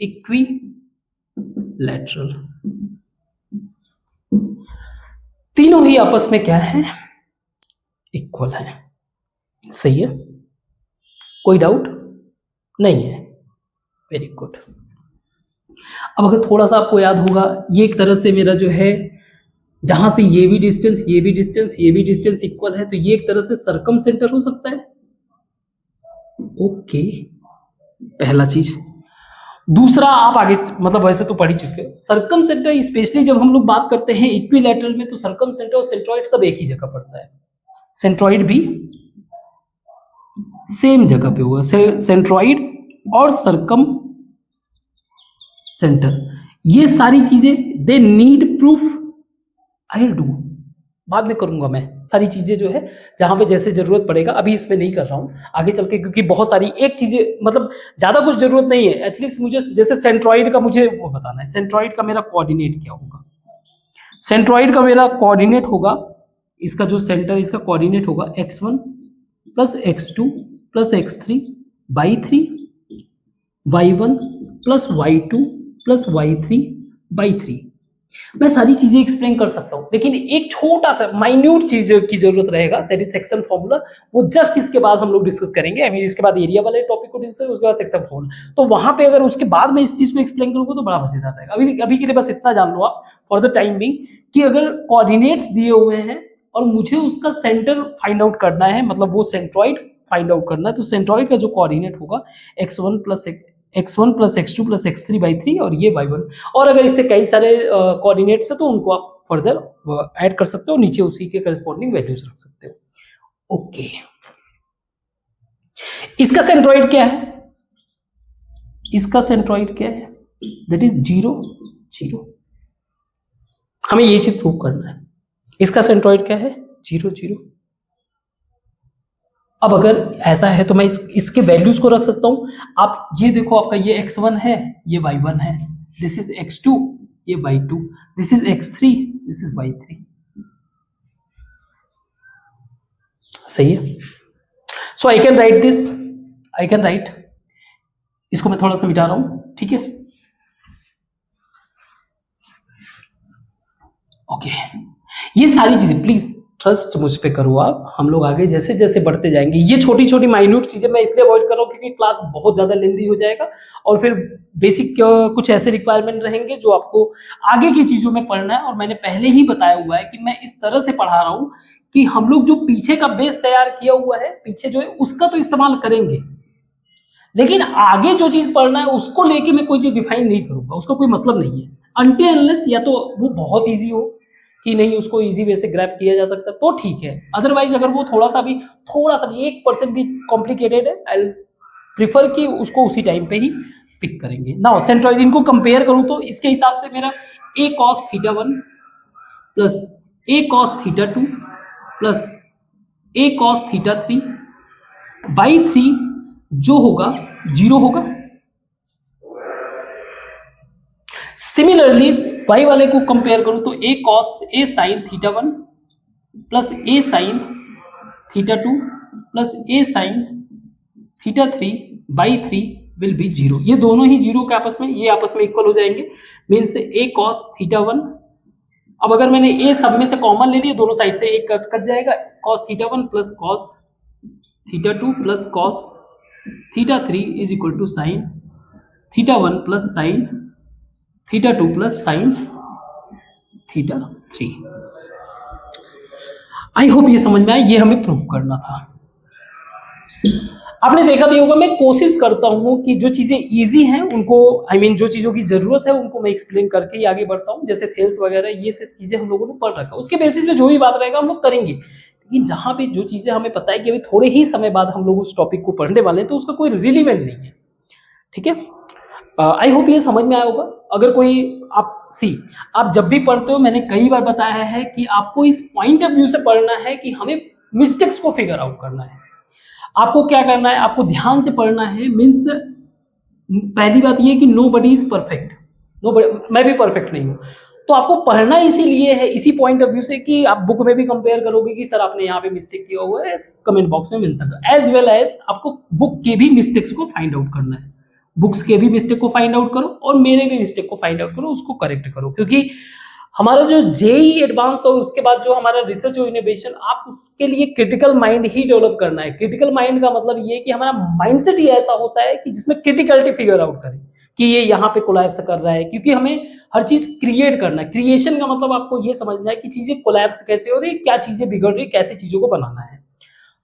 इक्विलैटरल। तीनों ही आपस में क्या है, इक्वल है, सही है, कोई डाउट नहीं है, वेरी गुड। अब अगर थोड़ा सा आपको याद होगा, ये एक तरह से मेरा जो है जहां से ये भी डिस्टेंस ये भी डिस्टेंस ये भी डिस्टेंस इक्वल है, तो ये एक तरह से सर्कम सेंटर हो सकता है। ओके, पहला चीज। दूसरा, आप आगे मतलब वैसे तो पढ़ ही चुके हो, सर्कम सेंटर स्पेशली जब हम लोग बात करते हैं इक्विलैटरल में तो सर्कम सेंटर और सेंट्रॉइड सब एक ही जगह पड़ता है, सेंट्रॉइड भी सेम जगह पे होगा, सेंट्रॉइड और सर्कम सेंटर। ये सारी चीजें they need proof, I will do, बाद में करूंगा मैं सारी चीजें जो है जहां पे जैसे जरूरत पड़ेगा, अभी इसमें नहीं कर रहा हूं, आगे चल के, क्योंकि बहुत सारी एक चीजें मतलब ज्यादा कुछ जरूरत नहीं है, एटलीस्ट मुझे जैसे सेंट्रॉइड का मुझे वो बताना है, सेंट्रॉइड का मेरा कोऑर्डिनेट क्या होगा। सेंट्रॉइड का मेरा कोऑर्डिनेट होगा, इसका जो सेंटर इसका कोऑर्डिनेट होगा x1 plus x2 plus x3 by 3, y1 plus y2 plus y3 by 3। मैं सारी चीजें एक्सप्लेन कर सकता हूं लेकिन एक छोटा सा माइन्यूट चीज की जरूरत रहेगा, दैट इज सेक्शन फॉर्मूला। वो जस्ट इसके बाद हम लोग डिस्कस करेंगे, आई मीन इसके बाद एरिया वाले टॉपिक को डिस्कस, उसके बाद सेक्शन फॉर्मूला। तो वहां पे अगर उसके बाद में इस चीज को एक्सप्लेन करूंगा तो बड़ा मजेदार रहेगा। अभी के लिए बस इतना जान लो आप फॉर द टाइम बिंग कि अगर कोऑर्डिनेट्स दिए हुए हैं और मुझे उसका सेंटर फाइंड आउट करना है, मतलब वो सेंट्रॉइड फाइंड आउट करना है, तो सेंट्रॉइड का जो कोऑर्डिनेट होगा x1 plus x2 plus x3 by 3 और ये y1। और अगर इससे कई सारे कोऑर्डिनेट्स है तो उनको आप फर्दर ऐड कर सकते हो, नीचे उसी के करस्पॉन्डिंग वैल्यूज रख सकते हो। ओके, इसका सेंट्रॉइड क्या है, इसका सेंट्रॉइड क्या है, दैट इज 0 0। हमें ये चीज प्रूव करना है, इसका सेंट्रॉइड क्या है 0 0। अब अगर ऐसा है तो मैं इसके वैल्यूज को रख सकता हूं। आप ये देखो, आपका ये x1 है, ये y1 है, दिस इज x2, ये y2, this is x3, this is y3, सही है। So I can write this, I can write, इसको मैं थोड़ा सा मिटा रहा हूं, ठीक है। ओके, ये सारी चीजें प्लीज ट्रस्ट मुझ पे करो आप, हम लोग आगे जैसे जैसे बढ़ते जाएंगे। ये छोटी छोटी माइन्यूट चीजें मैं इसलिए अवॉइड कर रहा हूँ क्योंकि क्लास बहुत ज्यादा लेंदी हो जाएगा और फिर बेसिक कुछ ऐसे रिक्वायरमेंट रहेंगे जो आपको आगे की चीजों में पढ़ना है। और मैंने पहले ही बताया हुआ है कि मैं इस तरह से पढ़ा रहा हूँ कि हम लोग जो पीछे का बेस तैयार किया हुआ है, पीछे जो है उसका तो इस्तेमाल करेंगे, लेकिन आगे जो चीज पढ़ना है उसको लेके मैं कोई चीज डिफाइन नहीं करूंगा, उसका कोई मतलब नहीं है अनटिल अनलेस या तो वो बहुत इजी हो कि नहीं उसको इजी वे से ग्रैब किया जा सकता तो ठीक है, अदरवाइज अगर वो थोड़ा सा भी 1% भी कॉम्प्लिकेटेड है, आई प्रिफर कि उसको उसी टाइम पे ही पिक करेंगे। नाउ सेंट्रोइड इनको कंपेयर करूं तो इसके हिसाब से मेरा a cos theta 1 plus a cos theta 2 plus a cos theta 3 by 3 जो होगा 0 होगा। सिमिलरली y वाले को कंपेयर करूं तो a cos a sin theta 1 plus a sin theta 2 plus a sin theta 3 by 3 will be 0। ये दोनों ही 0 के आपस में, ये आपस में इक्वल हो जाएंगे, मीन्स a cos थीटा 1। अब अगर मैंने a सब में से कॉमन ले लिया, दोनों साइड से एक कट जाएगा, cos theta 1 plus cos theta 2 plus cos theta 3 is equal to sine theta 1 plus sine theta 2 plus sine theta 3। I hope ये समझ में आया, ये हमें प्रूफ करना था। आपने देखा भी होगा मैं कोशिश करता हूं कि जो चीजें इजी हैं उनको जो चीजों की जरूरत है उनको मैं एक्सप्लेन करके ही आगे बढ़ता हूं, जैसे थेल्स वगैरह ये सब चीजें हम लोगों ने पढ़ रखा, उसके बेसिस पे जो भी बात रहेगा हम लोग करेंगे। लेकिन जहां पे जो चीजें हमें पता है कि अभी थोड़े ही समय बाद हम लोग उस टॉपिक को पढ़ने वाले हैं तो उसका कोई रिलीवेंट नहीं है, ठीक है। आई होप ये समझ में आया होगा। अगर कोई आप जब भी पढ़ते हो, मैंने कई बार बताया है कि आपको इस पॉइंट ऑफ व्यू से पढ़ना है कि हमें मिस्टेक्स को फिगर आउट करना है। आपको क्या करना है, आपको ध्यान से पढ़ना है। मीन्स पहली बात ये कि नो बडी इज परफेक्ट, मैं भी परफेक्ट नहीं हूँ, तो आपको पढ़ना इसीलिए है, इसी पॉइंट ऑफ व्यू से कि आप बुक में भी कंपेयर करोगे कि सर आपने यहाँ पे मिस्टेक किया हुआ है, कमेंट बॉक्स में मिल सकता है, एज वेल एज आपको बुक के भी मिस्टेक्स को फाइंड आउट करना है। बुक्स के भी मिस्टेक को फाइंड आउट करो और मेरे भी मिस्टेक को फाइंड आउट करो, उसको करेक्ट करो, क्योंकि हमारा जो जेई एडवांस और उसके बाद जो हमारा रिसर्च और इनोवेशन, आप उसके लिए क्रिटिकल माइंड ही डेवलप करना है। क्रिटिकल माइंड का मतलब ये कि हमारा माइंडसेट ही ऐसा होता है कि जिसमें क्रिटिकलिटी फिगर आउट करे कि ये यहाँ पे कोलैप्स कर रहा है, क्योंकि हमें हर चीज क्रिएट करना है। क्रिएशन का मतलब आपको ये समझना है कि चीजें कोलैप्स कैसे हो रही है, क्या चीजें बिगड़ रही है, कैसे चीजों को बनाना है।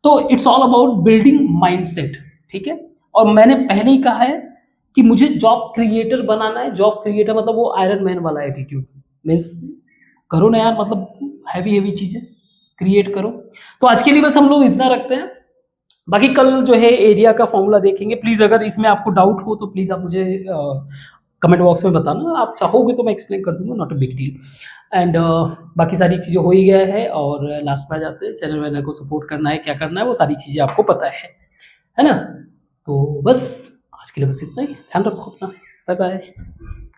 तो it's all about building mindset, ठीक है। और मैंने पहले ही कहा है कि मुझे जॉब क्रिएटर बनाना है। जॉब क्रिएटर मतलब वो आयरन मैन वाला एटीट्यूड, मीन्स करो ना यार, मतलब हैवी चीजें क्रिएट करो। तो आज के लिए बस हम लोग इतना रखते हैं, बाकी कल जो है एरिया का फॉर्मूला देखेंगे। प्लीज अगर इसमें आपको डाउट हो तो प्लीज आप मुझे कमेंट बॉक्स में बताना, आप चाहोगे तो मैं एक्सप्लेन कर दूंगा, not a big deal. And बाकी सारी चीजें हो ही गया है, और लास्ट में आ जाते हैं चैनल वैनल को सपोर्ट करना है, क्या करना है, वो सारी चीजें आपको पता है ना। तो बस आज के लिए बस इतना ही, ध्यान रखो अपना, बाय बाय।